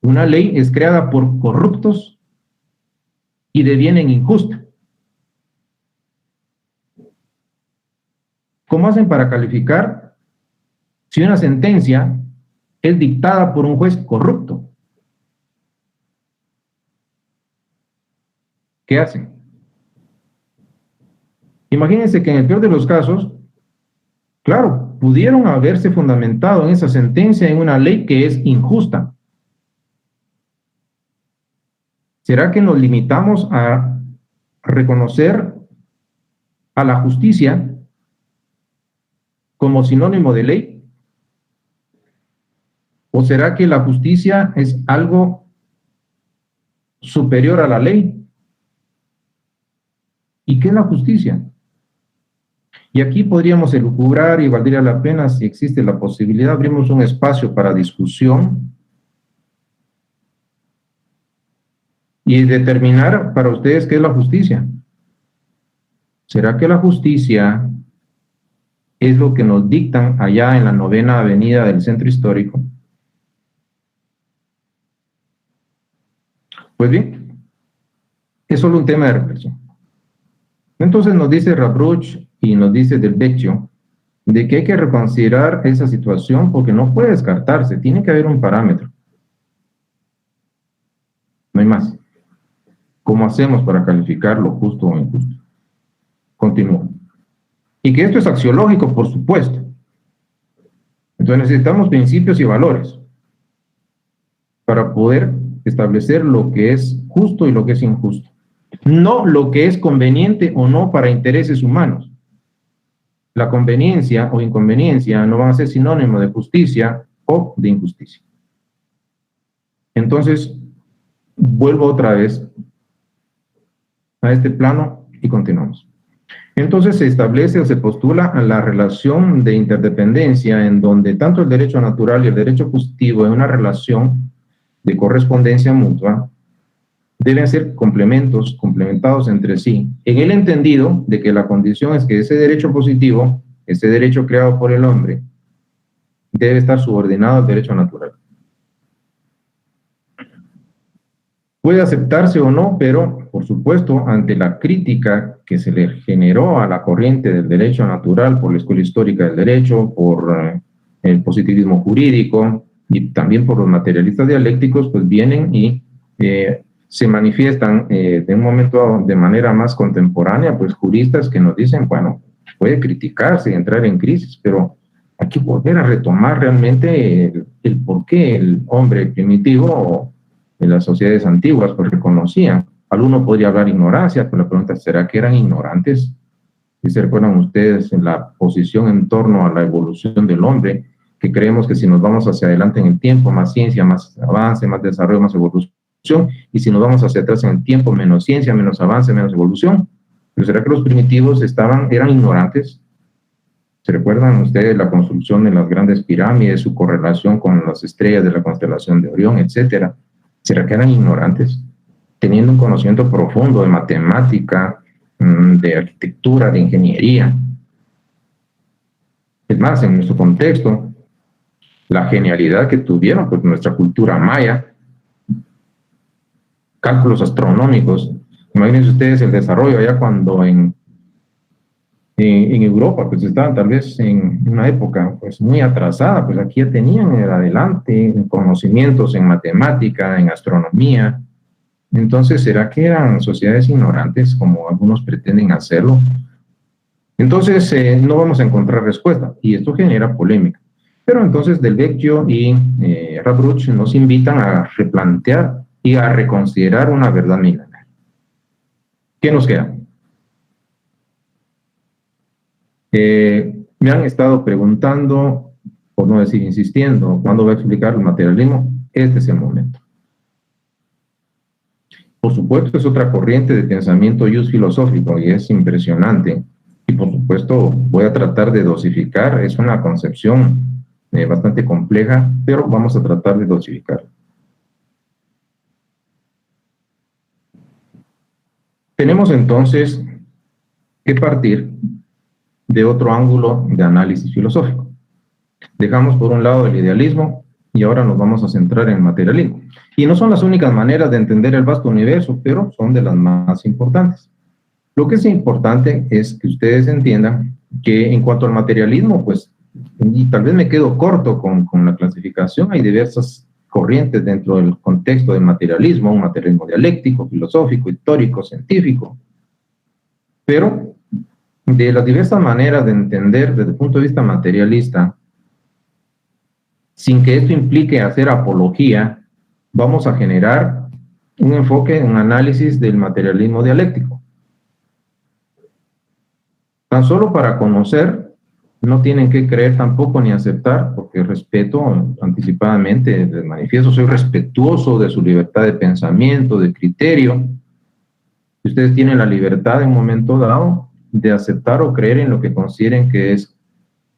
una ley es creada por corruptos y devienen injusta? ¿Cómo hacen para calificar si una sentencia es dictada por un juez corrupto? ¿Qué hacen? Imagínense que en el peor de los casos, claro, pudieron haberse fundamentado en esa sentencia en una ley que es injusta. ¿Será que nos limitamos a reconocer a la justicia como sinónimo de ley? ¿O será que la justicia es algo superior a la ley? ¿Y qué es la justicia? Y aquí podríamos elucubrar y valdría la pena, si existe la posibilidad, abrimos un espacio para discusión y determinar para ustedes qué es la justicia. ¿Será que la justicia es lo que nos dictan allá en la 9ª avenida del centro histórico? Pues bien, es solo un tema de reflexión. Entonces nos dice Rabruch y nos dice Del Vecchio de que hay que reconsiderar esa situación porque no puede descartarse, tiene que haber un parámetro. No hay más. ¿Cómo hacemos para calificar lo justo o injusto? Continúo. Y que esto es axiológico, por supuesto. Entonces necesitamos principios y valores para poder establecer lo que es justo y lo que es injusto. No lo que es conveniente o no para intereses humanos. La conveniencia o inconveniencia no van a ser sinónimo de justicia o de injusticia. Entonces, vuelvo otra vez a este plano y continuamos. Entonces se establece o se postula la relación de interdependencia en donde tanto el derecho natural y el derecho positivo en una relación de correspondencia mutua deben ser complementados entre sí, en el entendido de que la condición es que ese derecho positivo, ese derecho creado por el hombre, debe estar subordinado al derecho natural. Puede aceptarse o no, pero, por supuesto, ante la crítica que se le generó a la corriente del derecho natural por la Escuela Histórica del Derecho, por el positivismo jurídico y también por los materialistas dialécticos, pues vienen y se manifiestan de un momento de manera más contemporánea, pues juristas que nos dicen, bueno, puede criticarse y entrar en crisis, pero hay que volver a retomar realmente el por qué el hombre primitivo en las sociedades antiguas pues reconocían. Alguno podría hablar ignorancia, pero la pregunta es, ¿será que eran ignorantes? Si se recuerdan ustedes en la posición en torno a la evolución del hombre, que creemos que si nos vamos hacia adelante en el tiempo, más ciencia, más avance, más desarrollo, más evolución, y si nos vamos hacia atrás en el tiempo, menos ciencia, menos avance, menos evolución. ¿Pero será que los primitivos eran ignorantes? ¿Se recuerdan ustedes la construcción de las grandes pirámides, su correlación con las estrellas de la constelación de Orión, etcétera? ¿Será que eran ignorantes? Teniendo un conocimiento profundo de matemática, de arquitectura, de ingeniería. Es más, en nuestro contexto, la genialidad que tuvieron, pues nuestra cultura maya, cálculos astronómicos. Imagínense ustedes el desarrollo allá cuando en Europa, pues estaban tal vez en una época pues muy atrasada, pues aquí ya tenían adelante conocimientos en matemática, en astronomía. Entonces, ¿será que eran sociedades ignorantes como algunos pretenden hacerlo? Entonces, no vamos a encontrar respuesta y esto genera polémica. Pero entonces Del Vecchio y Rabruch nos invitan a replantear y a reconsiderar una verdad milenaria. ¿Qué nos queda? Me han estado preguntando, por no decir insistiendo, ¿cuándo va a explicar el materialismo? Este es el momento. Por supuesto, es otra corriente de pensamiento filosófico y es impresionante Y por supuesto voy a tratar de dosificar, es una concepción bastante compleja, pero vamos a tratar de dosificar. Tenemos entonces que partir de otro ángulo de análisis filosófico. Dejamos por un lado el idealismo y ahora nos vamos a centrar en el materialismo. Y no son las únicas maneras de entender el vasto universo, pero son de las más importantes. Lo que es importante es que ustedes entiendan que en cuanto al materialismo, pues, y tal vez me quedo corto con la clasificación, hay diversas corrientes dentro del contexto del materialismo, un materialismo dialéctico, filosófico, histórico, científico, pero de las diversas maneras de entender desde el punto de vista materialista, sin que esto implique hacer apología, vamos a generar un enfoque, un análisis del materialismo dialéctico. Tan solo para conocer, no tienen que creer tampoco ni aceptar, porque respeto anticipadamente, les manifiesto, soy respetuoso de su libertad de pensamiento, de criterio. Ustedes tienen la libertad en un momento dado de aceptar o creer en lo que consideren que es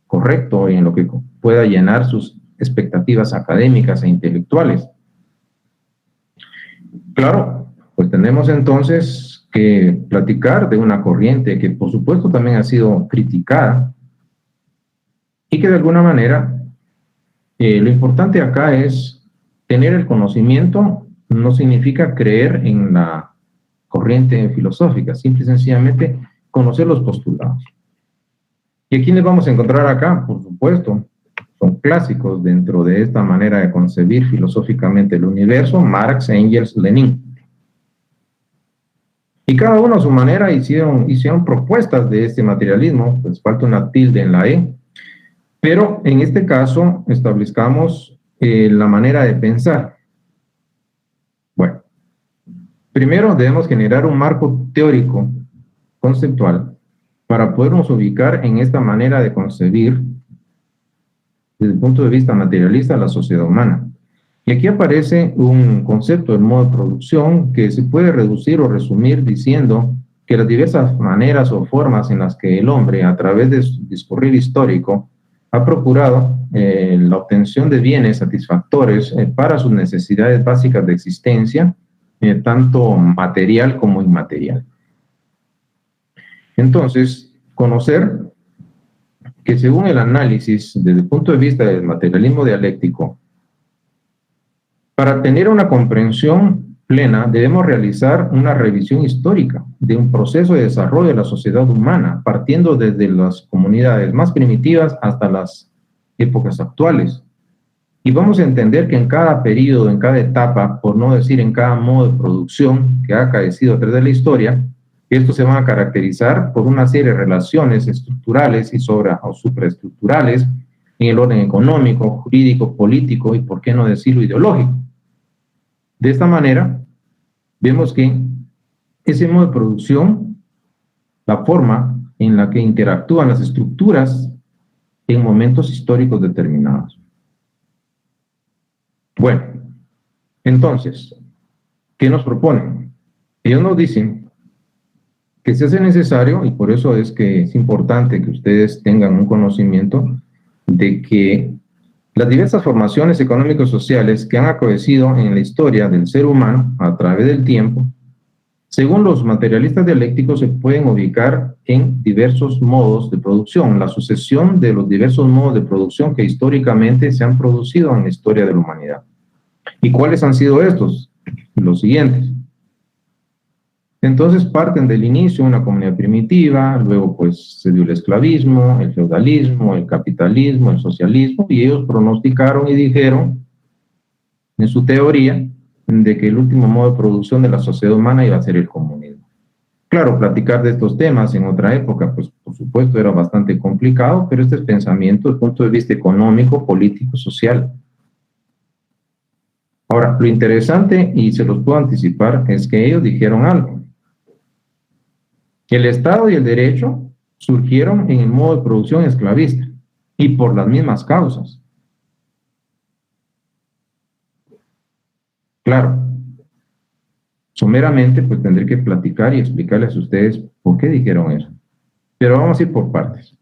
correcto y en lo que pueda llenar sus expectativas académicas e intelectuales. Claro, pues tenemos entonces que platicar de una corriente que por supuesto también ha sido criticada y que de alguna manera lo importante acá es tener el conocimiento, no significa creer en la corriente filosófica, simple y sencillamente conocer los postulados. ¿Y a quiénes vamos a encontrar acá? Por supuesto, son clásicos dentro de esta manera de concebir filosóficamente el universo, Marx, Engels, Lenin. Y cada uno a su manera hicieron propuestas de este materialismo, pues falta una tilde en la E, pero en este caso establezcamos la manera de pensar. Bueno, primero debemos generar un marco teórico, conceptual, para podernos ubicar en esta manera de concebir desde el punto de vista materialista la sociedad humana. Y aquí aparece un concepto del modo de producción que se puede reducir o resumir diciendo que las diversas maneras o formas en las que el hombre, a través de su discurrir histórico, ha procurado la obtención de bienes satisfactores para sus necesidades básicas de existencia, tanto material como inmaterial. Entonces, conocer que según el análisis desde el punto de vista del materialismo dialéctico, para tener una comprensión plena debemos realizar una revisión histórica de un proceso de desarrollo de la sociedad humana, partiendo desde las comunidades más primitivas hasta las épocas actuales. Y vamos a entender que en cada periodo, en cada etapa, por no decir en cada modo de producción que ha acaecido a través de la historia, estos se van a caracterizar por una serie de relaciones estructurales y supraestructurales en el orden económico, jurídico, político y, por qué no decirlo, ideológico. De esta manera, vemos que ese modo de producción, la forma en la que interactúan las estructuras en momentos históricos determinados. Bueno, entonces, ¿qué nos proponen? Ellos nos dicen que se hace necesario, y por eso es que es importante que ustedes tengan un conocimiento de que las diversas formaciones económico-sociales que han acontecido en la historia del ser humano a través del tiempo, según los materialistas dialécticos, se pueden ubicar en diversos modos de producción, la sucesión de los diversos modos de producción que históricamente se han producido en la historia de la humanidad. ¿Y cuáles han sido estos? Los siguientes. Entonces parten del inicio una comunidad primitiva, luego pues se dio el esclavismo, el feudalismo, el capitalismo, el socialismo, y ellos pronosticaron y dijeron en su teoría de que el último modo de producción de la sociedad humana iba a ser el comunismo. Claro, platicar de estos temas en otra época, pues por supuesto era bastante complicado, pero este es pensamiento desde el punto de vista económico, político, social. Ahora, lo interesante, y se los puedo anticipar, es que ellos dijeron algo. El Estado y el derecho surgieron en el modo de producción esclavista y por las mismas causas. Claro, someramente pues tendré que platicar y explicarles a ustedes por qué dijeron eso. Pero vamos a ir por partes.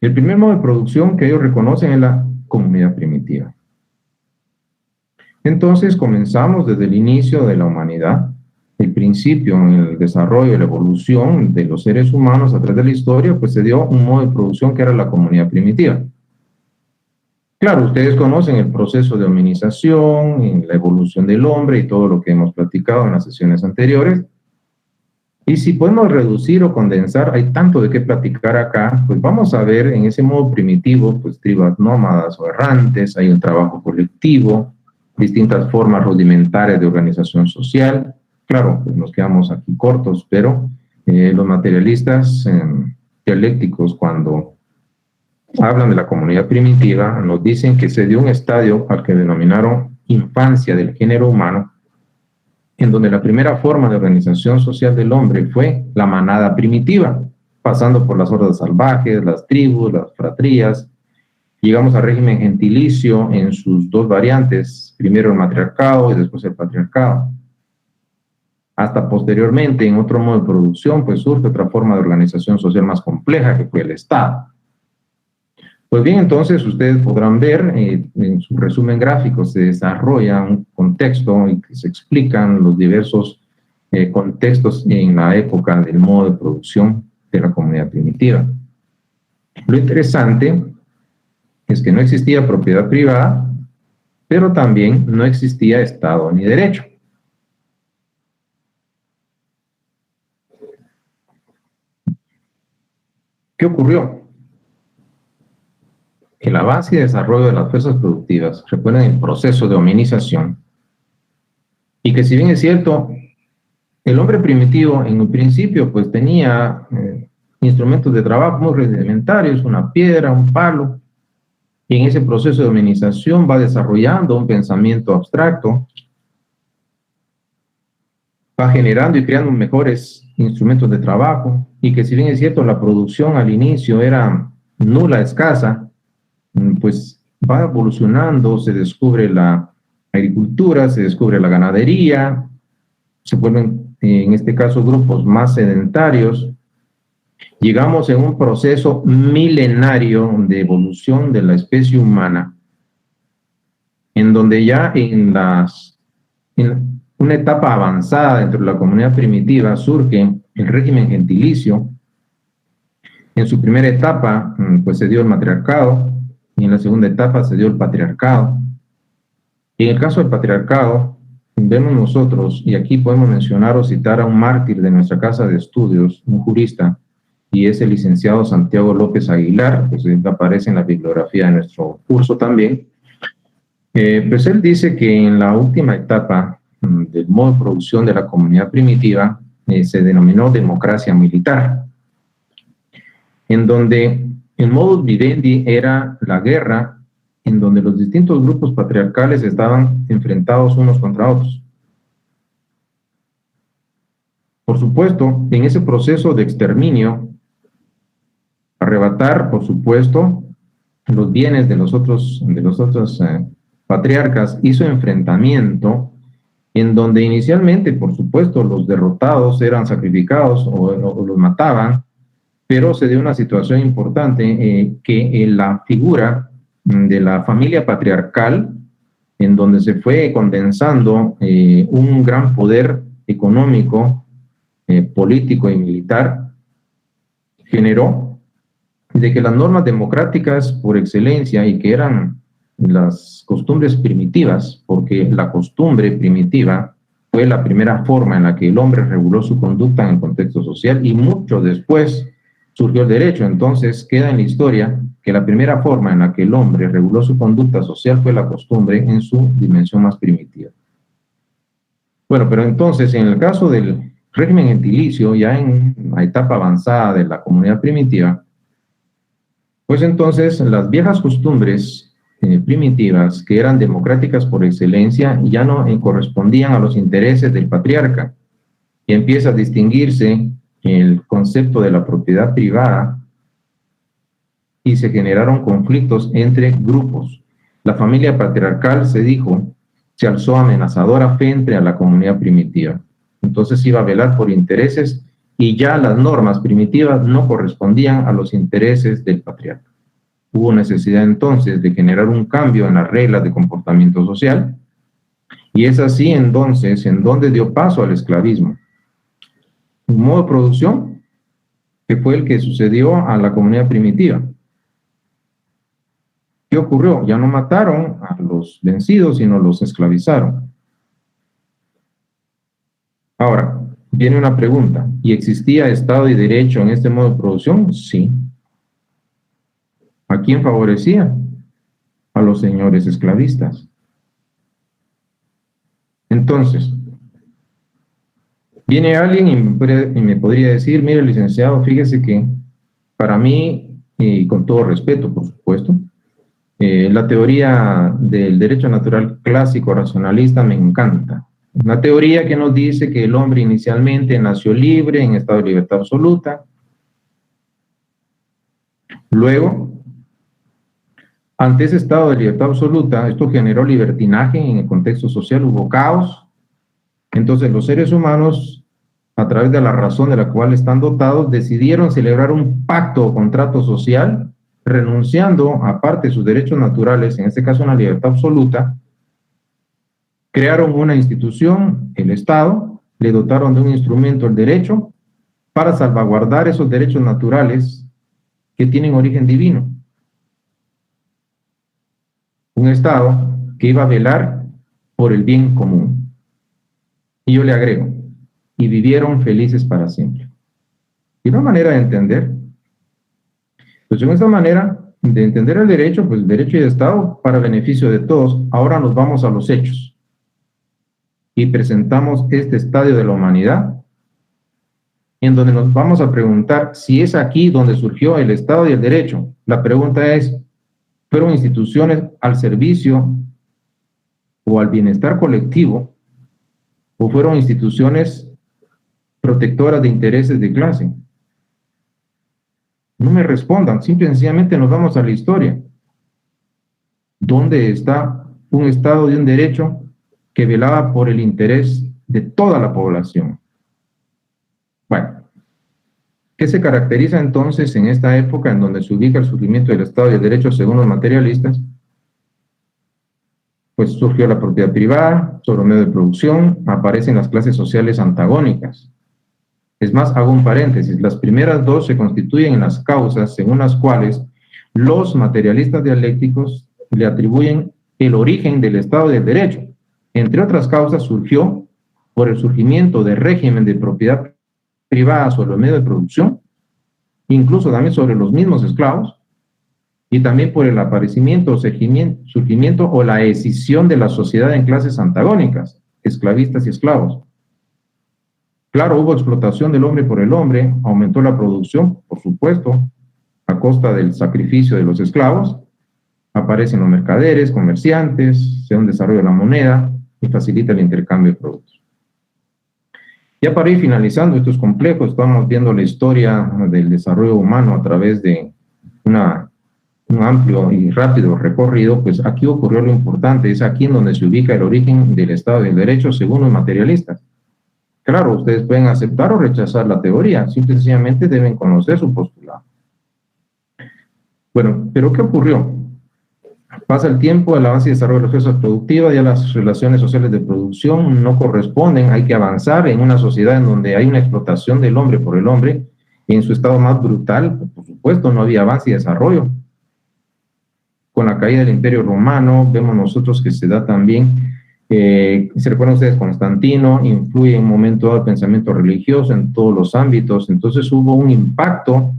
El primer modo de producción que ellos reconocen es la comunidad primitiva. Entonces comenzamos desde el inicio de la humanidad, el principio en el desarrollo y la evolución de los seres humanos a través de la historia, pues se dio un modo de producción que era la comunidad primitiva. Claro, ustedes conocen el proceso de hominización, la evolución del hombre y todo lo que hemos platicado en las sesiones anteriores. Y si podemos reducir o condensar, hay tanto de qué platicar acá, pues vamos a ver en ese modo primitivo, pues tribus nómadas o errantes, hay un trabajo colectivo, distintas formas rudimentarias de organización social. Claro, pues nos quedamos aquí cortos, pero los materialistas dialécticos, cuando hablan de la comunidad primitiva, nos dicen que se dio un estadio al que denominaron infancia del género humano, en donde la primera forma de organización social del hombre fue la manada primitiva, pasando por las hordas salvajes, las tribus, las fratrías. Llegamos al régimen gentilicio en sus dos variantes, primero el matriarcado y después el patriarcado. Hasta posteriormente, en otro modo de producción, pues surge otra forma de organización social más compleja, que fue el Estado. Pues bien, entonces ustedes podrán ver en su resumen gráfico se desarrolla un contexto y se explican los diversos contextos en la época del modo de producción de la comunidad primitiva. Lo interesante es que no existía propiedad privada, pero también no existía Estado ni derecho. ¿Qué ocurrió? El avance y desarrollo de las fuerzas productivas reponen el proceso de hominización, y que si bien es cierto, el hombre primitivo en un principio pues tenía instrumentos de trabajo muy rudimentarios, una piedra, un palo, y en ese proceso de hominización va desarrollando un pensamiento abstracto, va generando y creando mejores instrumentos de trabajo, y que si bien es cierto, la producción al inicio era nula, escasa, pues va evolucionando, se descubre la agricultura, se descubre la ganadería, se vuelven, en este caso, grupos más sedentarios. Llegamos en un proceso milenario de evolución de la especie humana, en donde ya en una etapa avanzada dentro de la comunidad primitiva surge el régimen gentilicio. En su primera etapa, pues se dio el matriarcado, y en la segunda etapa se dio el patriarcado. Y en el caso del patriarcado, vemos nosotros, y aquí podemos mencionar o citar a un mártir de nuestra casa de estudios, un jurista, y es el licenciado Santiago López Aguilar, pues aparece en la bibliografía de nuestro curso también. Pues él dice que en la última etapa del modo de producción de la comunidad primitiva se denominó democracia militar, en donde el modus vivendi era la guerra, en donde los distintos grupos patriarcales estaban enfrentados unos contra otros. Por supuesto, en ese proceso de exterminio, arrebatar, por supuesto, los bienes de los otros patriarcas hizo enfrentamiento, en donde inicialmente, por supuesto, los derrotados eran sacrificados o los mataban, pero se dio una situación importante que la figura de la familia patriarcal, en donde se fue condensando un gran poder económico, político y militar, generó de que las normas democráticas por excelencia, y que eran las costumbres primitivas, porque la costumbre primitiva fue la primera forma en la que el hombre reguló su conducta en el contexto social, y mucho después surgió el derecho. Entonces queda en la historia que la primera forma en la que el hombre reguló su conducta social fue la costumbre en su dimensión más primitiva. Bueno, pero entonces en el caso del régimen gentilicio, ya en la etapa avanzada de la comunidad primitiva, pues entonces las viejas costumbres primitivas, que eran democráticas por excelencia, ya no correspondían a los intereses del patriarca, y empieza a distinguirse el concepto de la propiedad privada, y se generaron conflictos entre grupos. La familia patriarcal, se alzó amenazadora frente a la comunidad primitiva. Entonces iba a velar por intereses y ya las normas primitivas no correspondían a los intereses del patriarca. Hubo necesidad entonces de generar un cambio en las reglas de comportamiento social, y es así entonces en donde dio paso al esclavismo. Un modo de producción que fue el que sucedió a la comunidad primitiva. ¿Qué ocurrió? Ya no mataron a los vencidos, sino los esclavizaron. Ahora, viene una pregunta. ¿Y existía Estado y Derecho en este modo de producción? Sí. ¿A quién favorecía? A los señores esclavistas. Entonces, viene alguien y me podría decir, mire, licenciado, fíjese que para mí, y con todo respeto, por supuesto, la teoría del derecho natural clásico racionalista me encanta. Una teoría que nos dice que el hombre inicialmente nació libre, en estado de libertad absoluta. Luego, ante ese estado de libertad absoluta, esto generó libertinaje en el contexto social, hubo caos. Entonces los seres humanos, a través de la razón de la cual están dotados, decidieron celebrar un pacto o contrato social, renunciando a parte de sus derechos naturales, en este caso una libertad absoluta. Crearon una institución, el Estado, le dotaron de un instrumento, el derecho, para salvaguardar esos derechos naturales que tienen origen divino. Un Estado que iba a velar por el bien común. Y yo le agrego, y vivieron felices para siempre. Y una manera de entender, pues en esta manera de entender el derecho, pues el derecho y el Estado para beneficio de todos. Ahora nos vamos a los hechos y presentamos este estadio de la humanidad, en donde nos vamos a preguntar si es aquí donde surgió el Estado y el derecho. La pregunta es, ¿fueron instituciones al servicio o al bienestar colectivo, o fueron instituciones protectoras de intereses de clase? No me respondan, simple y sencillamente nos vamos a la historia. ¿Dónde está un Estado y un derecho que velaba por el interés de toda la población? Bueno, ¿qué se caracteriza entonces en esta época en donde se ubica el surgimiento del Estado y el derecho según los materialistas? Pues surgió la propiedad privada, sobre medio de producción, aparecen las clases sociales antagónicas. Es más, hago un paréntesis, las primeras dos se constituyen en las causas según las cuales los materialistas dialécticos le atribuyen el origen del Estado y del derecho. Entre otras causas, surgió por el surgimiento del régimen de propiedad privada sobre el medio de producción, incluso también sobre los mismos esclavos, y también por el aparecimiento, surgimiento o la escisión de la sociedad en clases antagónicas, esclavistas y esclavos. Claro, hubo explotación del hombre por el hombre, aumentó la producción, por supuesto, a costa del sacrificio de los esclavos, aparecen los mercaderes, comerciantes, se da un desarrollo de la moneda y facilita el intercambio de productos. Ya para ir finalizando, esto es complejo, estamos viendo la historia del desarrollo humano a través de un amplio y rápido recorrido. Pues aquí ocurrió lo importante, es aquí en donde se ubica el origen del Estado y del derecho según los materialistas. Claro, ustedes pueden aceptar o rechazar la teoría, simplemente deben conocer su postulado. Bueno, pero ¿qué ocurrió? Pasa el tiempo, el avance y desarrollo de las fuerzas productivas, ya las relaciones sociales de producción no corresponden, hay que avanzar en una sociedad en donde hay una explotación del hombre por el hombre, y en su estado más brutal, por supuesto, no había avance y desarrollo. Con la caída del Imperio Romano, vemos nosotros que se da también, se recuerdan ustedes, Constantino, influye en un momento dado el pensamiento religioso en todos los ámbitos, entonces hubo un impacto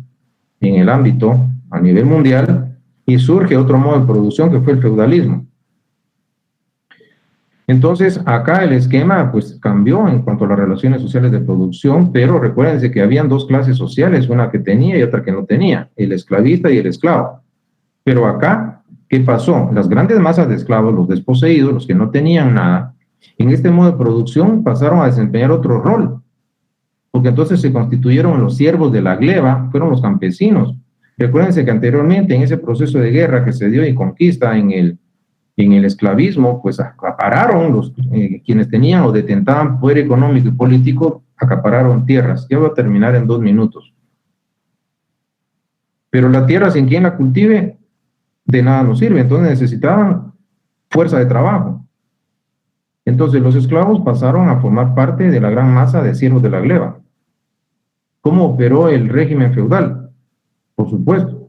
en el ámbito a nivel mundial, y surge otro modo de producción que fue el feudalismo. Entonces, acá el esquema pues cambió en cuanto a las relaciones sociales de producción, pero recuérdense que habían dos clases sociales, una que tenía y otra que no tenía, el esclavista y el esclavo. Pero acá, ¿qué pasó? Las grandes masas de esclavos, los desposeídos, los que no tenían nada, en este modo de producción pasaron a desempeñar otro rol, porque entonces se constituyeron los siervos de la gleba, fueron los campesinos. Recuérdense que anteriormente en ese proceso de guerra que se dio y conquista en el esclavismo, pues acapararon quienes tenían o detentaban poder económico y político, acapararon tierras. Ya voy a terminar en 2 minutos. Pero la tierra sin quien la cultive, de nada nos sirve. Entonces necesitaban fuerza de trabajo. Entonces los esclavos pasaron a formar parte de la gran masa de siervos de la gleba. ¿Cómo operó el régimen feudal? Por supuesto,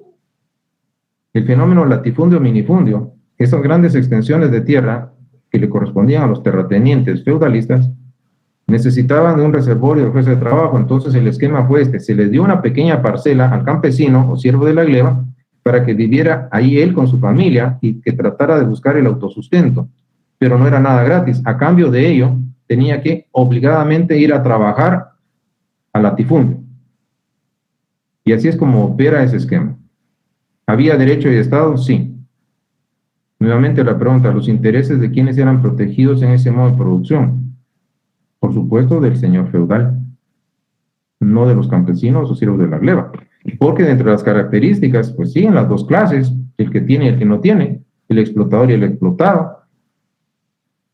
el fenómeno latifundio-minifundio, esas grandes extensiones de tierra que le correspondían a los terratenientes feudalistas, necesitaban de un reservorio de fuerza de trabajo. Entonces el esquema fue este: se les dio una pequeña parcela al campesino o siervo de la gleba para que viviera ahí él con su familia y que tratara de buscar el autosustento, pero no era nada gratis. A cambio de ello, tenía que obligadamente ir a trabajar al latifundio. Y así es como opera ese esquema. ¿Había derecho y Estado? Sí. Nuevamente la pregunta: ¿los intereses de quiénes eran protegidos en ese modo de producción? Por supuesto, del señor feudal, no de los campesinos o siervos de la gleba. Porque dentro de las características, pues siguen las dos clases, el que tiene y el que no tiene, el explotador y el explotado.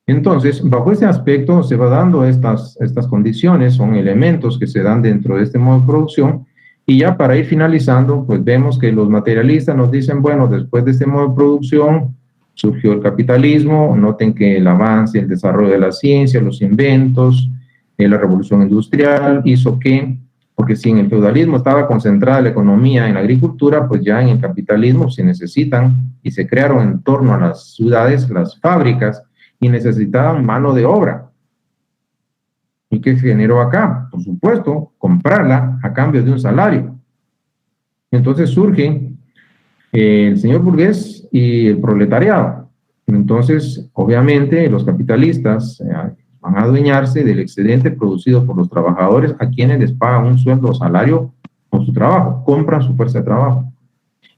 Entonces, bajo ese aspecto se va dando estas condiciones, son elementos que se dan dentro de este modo de producción. Y ya para ir finalizando, pues vemos que los materialistas nos dicen, bueno, después de este modo de producción surgió el capitalismo. Noten que el avance, el desarrollo de la ciencia, los inventos, la revolución industrial hizo que, porque si en el feudalismo estaba concentrada la economía en la agricultura, pues ya en el capitalismo se necesitan y se crearon en torno a las ciudades las fábricas y necesitaban mano de obra. ¿Y qué se generó acá? Por supuesto, comprarla a cambio de un salario. Entonces surge el señor burgués y el proletariado. Entonces, obviamente, los capitalistas van a adueñarse del excedente producido por los trabajadores, a quienes les pagan un sueldo o salario con su trabajo, compran su fuerza de trabajo.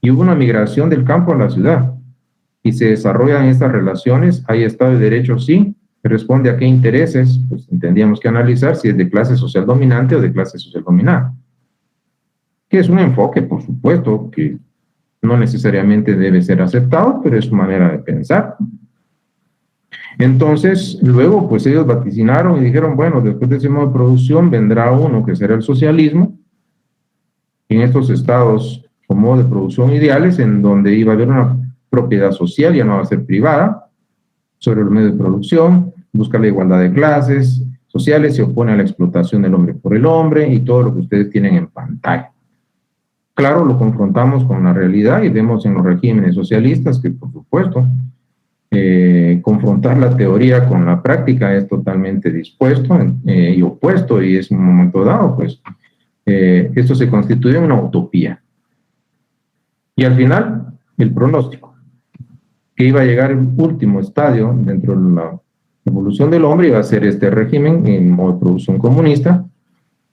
Y hubo una migración del campo a la ciudad, y se desarrollan estas relaciones. ¿Hay Estado de Derecho? Sí. ¿Responde a qué intereses? Pues tendríamos que analizar si es de clase social dominante o de clase social dominada. Que es un enfoque, por supuesto, que no necesariamente debe ser aceptado, pero es su manera de pensar. Entonces, luego, pues ellos vaticinaron y dijeron, bueno, después de ese modo de producción vendrá uno que será el socialismo, en estos estados con modo de producción ideales, en donde iba a haber una propiedad social, ya no va a ser privada, sobre los medios de producción, busca la igualdad de clases sociales, se opone a la explotación del hombre por el hombre y todo lo que ustedes tienen en pantalla. Claro, lo confrontamos con la realidad y vemos en los regímenes socialistas que, por supuesto, confrontar la teoría con la práctica es totalmente dispuesto y opuesto, y es en un momento dado, pues, esto se constituye en una utopía. Y al final, el pronóstico, que iba a llegar el último estadio dentro de la evolución del hombre, iba a ser este régimen en modo de producción comunista,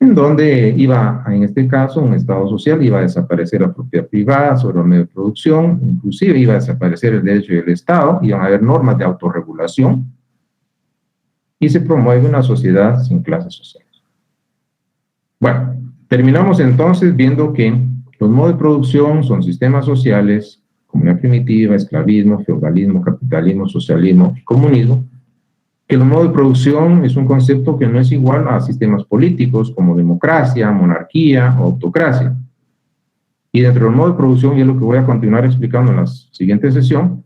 en donde iba, en este caso, un estado social, iba a desaparecer la propiedad privada sobre los medios de producción, inclusive iba a desaparecer el derecho del Estado, iban a haber normas de autorregulación, y se promueve una sociedad sin clases sociales. Bueno, terminamos entonces viendo que los modos de producción son sistemas sociales, comunidad primitiva, esclavismo, feudalismo, capitalismo, socialismo y comunismo, que el modo de producción es un concepto que no es igual a sistemas políticos como democracia, monarquía o autocracia. Y dentro del modo de producción, y es lo que voy a continuar explicando en la siguiente sesión,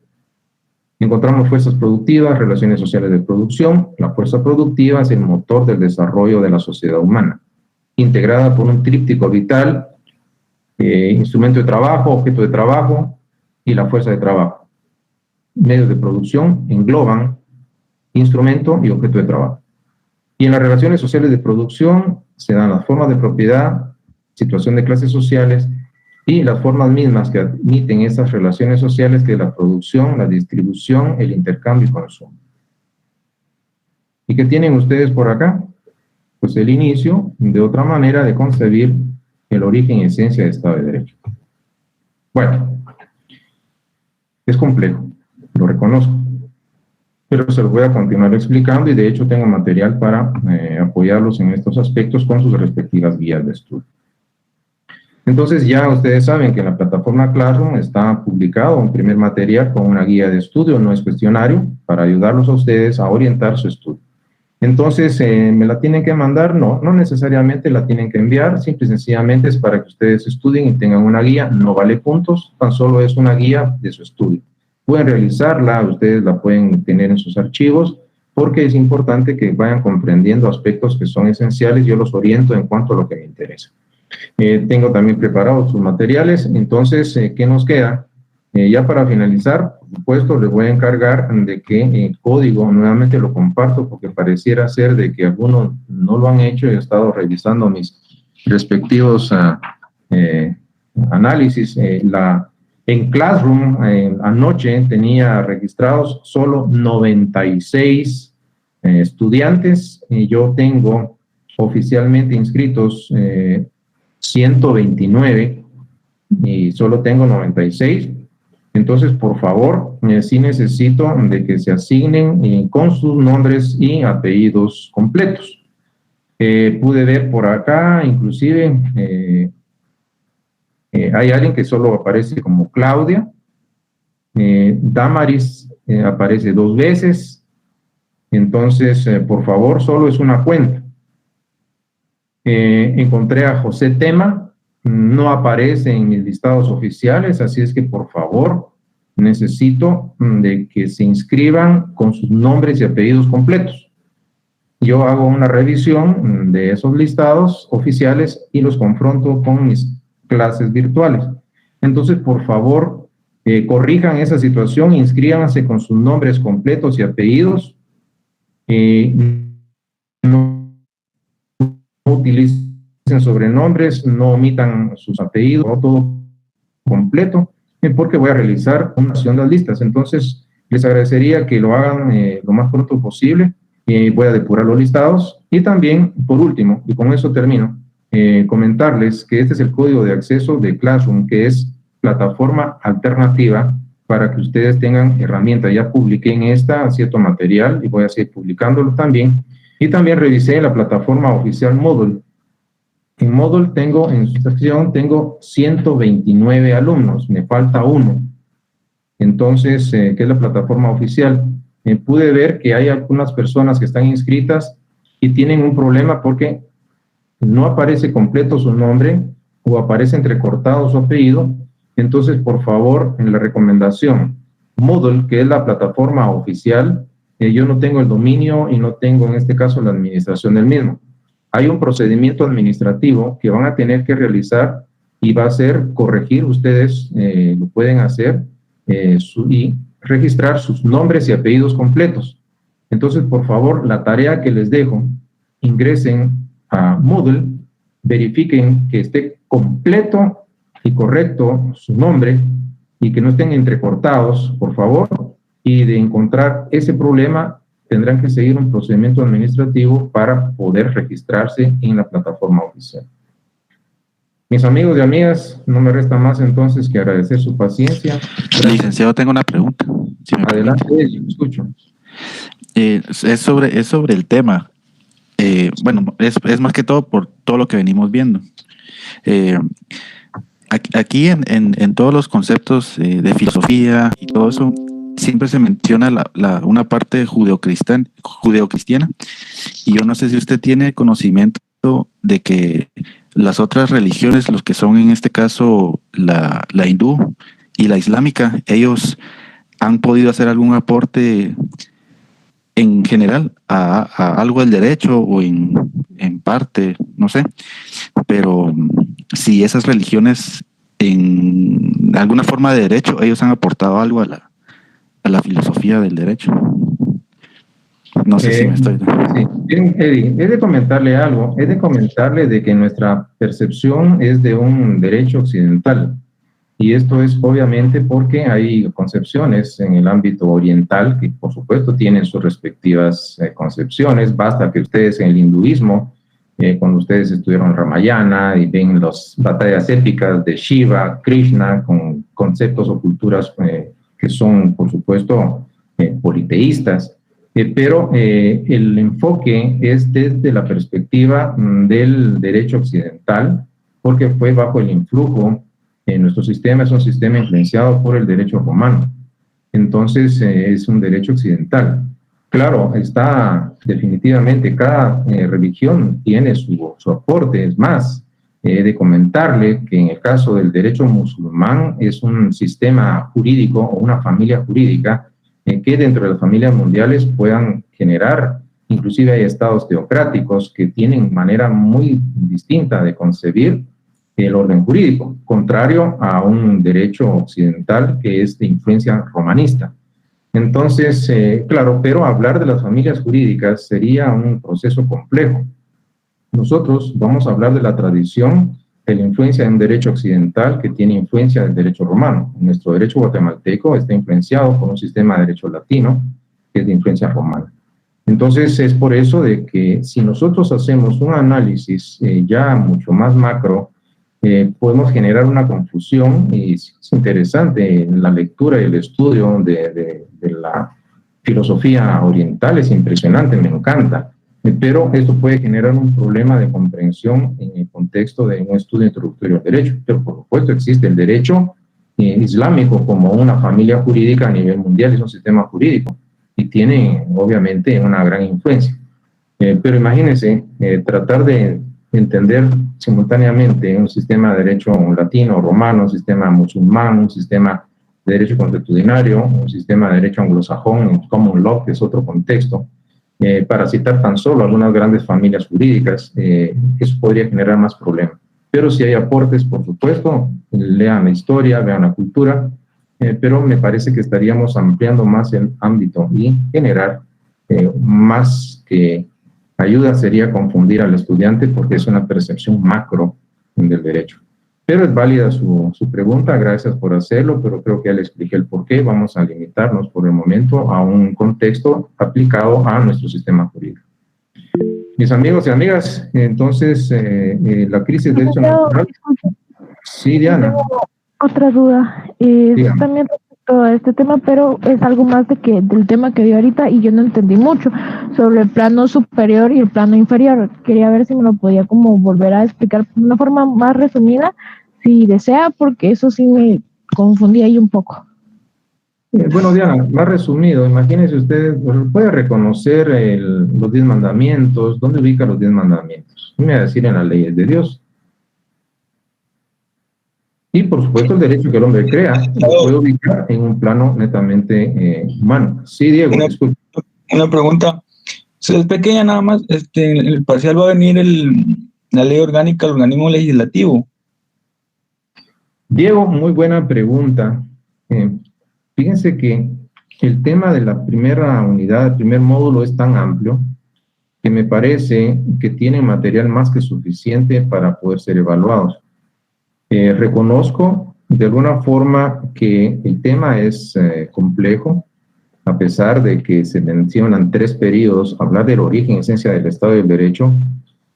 encontramos fuerzas productivas, relaciones sociales de producción. La fuerza productiva es el motor del desarrollo de la sociedad humana, integrada por un tríptico vital, instrumento de trabajo, objeto de trabajo y la fuerza de trabajo. Medios de producción engloban instrumento y objeto de trabajo. Y en las relaciones sociales de producción se dan las formas de propiedad, situación de clases sociales y las formas mismas que admiten esas relaciones sociales, que es la producción, la distribución, el intercambio y consumo. ¿Y qué tienen ustedes por acá? Pues el inicio de otra manera de concebir el origen y esencia del Estado de Derecho. Bueno, es complejo, lo reconozco, pero se los voy a continuar explicando, y de hecho tengo material para apoyarlos en estos aspectos con sus respectivas guías de estudio. Entonces ya ustedes saben que en la plataforma Classroom está publicado un primer material con una guía de estudio, no es cuestionario, para ayudarlos a ustedes a orientar su estudio. Entonces, ¿me la tienen que mandar? No, no necesariamente la tienen que enviar, simple y sencillamente es para que ustedes estudien y tengan una guía, no vale puntos, tan solo es una guía de su estudio. Pueden realizarla, ustedes la pueden tener en sus archivos, porque es importante que vayan comprendiendo aspectos que son esenciales, yo los oriento en cuanto a lo que me interesa. Tengo también preparados sus materiales, entonces, ¿qué nos queda? Ya para finalizar, por supuesto, les voy a encargar de que el código, nuevamente lo comparto porque pareciera ser de que algunos no lo han hecho. He estado revisando mis respectivos análisis. En Classroom, anoche tenía registrados solo 96 estudiantes. Yo tengo oficialmente inscritos 129 y solo tengo 96. Entonces, por favor, sí necesito de que se asignen con sus nombres y apellidos completos. Pude ver por acá, inclusive, hay alguien que solo aparece como Claudia. Damaris aparece 2 veces. Entonces, por favor, solo es una cuenta. Encontré a José Tema. No aparece en mis listados oficiales, así es que por favor necesito de que se inscriban con sus nombres y apellidos completos. Yo hago una revisión de esos listados oficiales y los confronto con mis clases virtuales. Entonces, por favor, corrijan esa situación, inscríbanse con sus nombres completos y apellidos. No utilicen sobrenombres, no omitan sus apellidos, todo completo, porque voy a realizar una sesión de las listas. Entonces, les agradecería que lo hagan lo más pronto posible. Voy a depurar los listados. Y también, por último, y con eso termino, comentarles que este es el código de acceso de Classroom, que es plataforma alternativa para que ustedes tengan herramientas. Ya publiqué en esta cierto material y voy a seguir publicándolo también. Y también revisé la plataforma oficial Moodle. En Moodle tengo, en su sección, tengo 129 alumnos, me falta uno. Entonces, ¿qué es la plataforma oficial? Pude ver que hay algunas personas que están inscritas y tienen un problema porque no aparece completo su nombre o aparece entrecortado su apellido. Entonces, por favor, en la recomendación, Moodle, que es la plataforma oficial, yo no tengo el dominio y no tengo en este caso la administración del mismo. Hay un procedimiento administrativo que van a tener que realizar y va a ser corregir, ustedes lo pueden hacer y registrar sus nombres y apellidos completos. Entonces, por favor, la tarea que les dejo, ingresen a Moodle, verifiquen que esté completo y correcto su nombre y que no estén entrecortados, por favor, y de encontrar ese problema, tendrán que seguir un procedimiento administrativo para poder registrarse en la plataforma oficial. Mis amigos y amigas, no me resta más entonces que agradecer su paciencia. Gracias. Licenciado, tengo una pregunta. Si adelante, yo escucho. Es sobre el tema. Bueno, es más que todo por todo lo que venimos viendo. Aquí en todos los conceptos de filosofía y todo eso, siempre se menciona una parte judeocristiana, y yo no sé si usted tiene conocimiento de que las otras religiones, los que son en este caso la hindú y la islámica, ellos han podido hacer algún aporte en general a algo del derecho o en parte, no sé, pero si esas religiones en alguna forma de derecho, ellos han aportado algo a la filosofía del derecho. No sé si me estoy... Sí. Eddie, he de comentarle algo, he de comentarle de que nuestra percepción es de un derecho occidental, y esto es obviamente porque hay concepciones en el ámbito oriental que por supuesto tienen sus respectivas concepciones. Basta que ustedes en el hinduismo, cuando ustedes estudiaron Ramayana y ven las batallas épicas de Shiva, Krishna, con conceptos o culturas que son por supuesto politeístas, pero el enfoque es desde la perspectiva del derecho occidental, porque fue bajo el influjo. Nuestro sistema es un sistema influenciado por el derecho romano, entonces es un derecho occidental. Claro, está definitivamente, cada religión tiene su aporte. Es más, he de comentarle que en el caso del derecho musulmán es un sistema jurídico o una familia jurídica que dentro de las familias mundiales puedan generar, inclusive hay estados teocráticos que tienen manera muy distinta de concebir el orden jurídico, contrario a un derecho occidental que es de influencia romanista. Entonces, claro, pero hablar de las familias jurídicas sería un proceso complejo. Nosotros vamos a hablar de la tradición, de la influencia de un derecho occidental que tiene influencia del derecho romano. Nuestro derecho guatemalteco está influenciado por un sistema de derecho latino que es de influencia romana. Entonces, es por eso de que si nosotros hacemos un análisis ya mucho más macro, podemos generar una confusión y es interesante la lectura y el estudio de la filosofía oriental, es impresionante, me encanta, pero esto puede generar un problema de comprensión en el contexto de un estudio introductorio al derecho, pero por supuesto existe el derecho islámico como una familia jurídica a nivel mundial, es un sistema jurídico y tiene obviamente una gran influencia, pero imagínense tratar de entender simultáneamente un sistema de derecho latino, romano, un sistema musulmán, un sistema de derecho consuetudinario, un sistema de derecho anglosajón, common law, que es otro contexto, para citar tan solo algunas grandes familias jurídicas, eso podría generar más problemas. Pero si hay aportes, por supuesto, lean la historia, vean la cultura, pero me parece que estaríamos ampliando más el ámbito y generar más que ayuda sería confundir al estudiante porque es una percepción macro del derecho. Pero es válida su pregunta, gracias por hacerlo, pero creo que ya le expliqué el por qué. Vamos a limitarnos por el momento a un contexto aplicado a nuestro sistema jurídico. Mis amigos y amigas, entonces, la crisis de derecho natural... Sí, Diana. Tengo otra duda. También respecto a este tema, pero es algo más del tema que dio ahorita y yo no entendí mucho sobre el plano superior y el plano inferior. Quería ver si me lo podía como volver a explicar de una forma más resumida, si desea, porque eso sí me confundí ahí un poco. Bueno, Diana, más resumido, imagínense usted, puede reconocer los 10 mandamientos. ¿Dónde ubica los 10 mandamientos? Me va a decir en las leyes de Dios. Y por supuesto el derecho que el hombre crea lo puede ubicar en un plano netamente humano. Sí, Diego, disculpe. Una pregunta, es pequeña nada más, en el parcial va a venir la ley orgánica del organismo legislativo. Diego, muy buena pregunta. Fíjense que el tema de la primera unidad, el primer módulo es tan amplio que me parece que tiene material más que suficiente para poder ser evaluados. Reconozco de alguna forma que el tema es complejo, a pesar de que se mencionan 3 periodos. Hablar del origen y esencia del Estado del Derecho,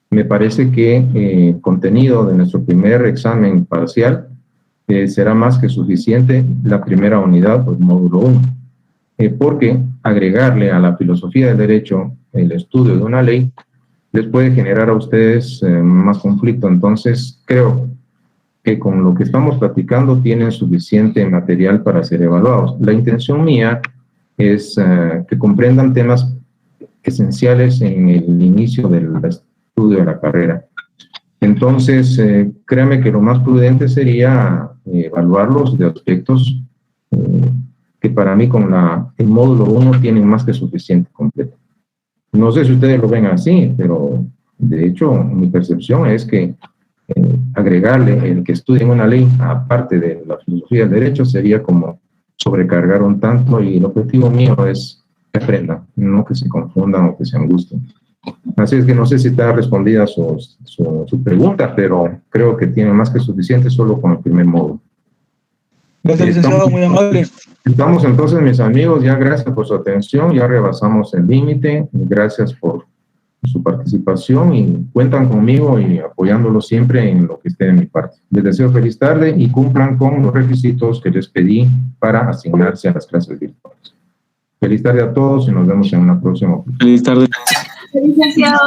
me parece que el contenido de nuestro primer examen parcial será más que suficiente la primera unidad, pues módulo 1, porque agregarle a la filosofía del derecho el estudio de una ley les puede generar a ustedes más conflicto. Entonces creo que con lo que estamos platicando tienen suficiente material para ser evaluados. La intención mía es que comprendan temas esenciales en el inicio del estudio de la carrera. Entonces, créanme que lo más prudente sería evaluarlos de aspectos que para mí con el módulo 1 tienen más que suficiente completo. No sé si ustedes lo ven así, pero de hecho mi percepción es que agregarle el que estudien una ley aparte de la filosofía del derecho sería como sobrecargar un tanto, y el objetivo mío es que aprendan, no que se confundan o que se angustien. Así es que no sé si está respondida su pregunta, pero creo que tiene más que suficiente solo con el primer módulo. Gracias, licenciado, muy amable. Estamos entonces, mis amigos, ya gracias por su atención, ya rebasamos el límite, gracias por su participación y cuentan conmigo y apoyándolos siempre en lo que esté de mi parte. Les deseo feliz tarde y cumplan con los requisitos que les pedí para asignarse a las clases virtuales. Feliz tarde a todos y nos vemos en una próxima oportunidad. Feliz tarde. Licenciado.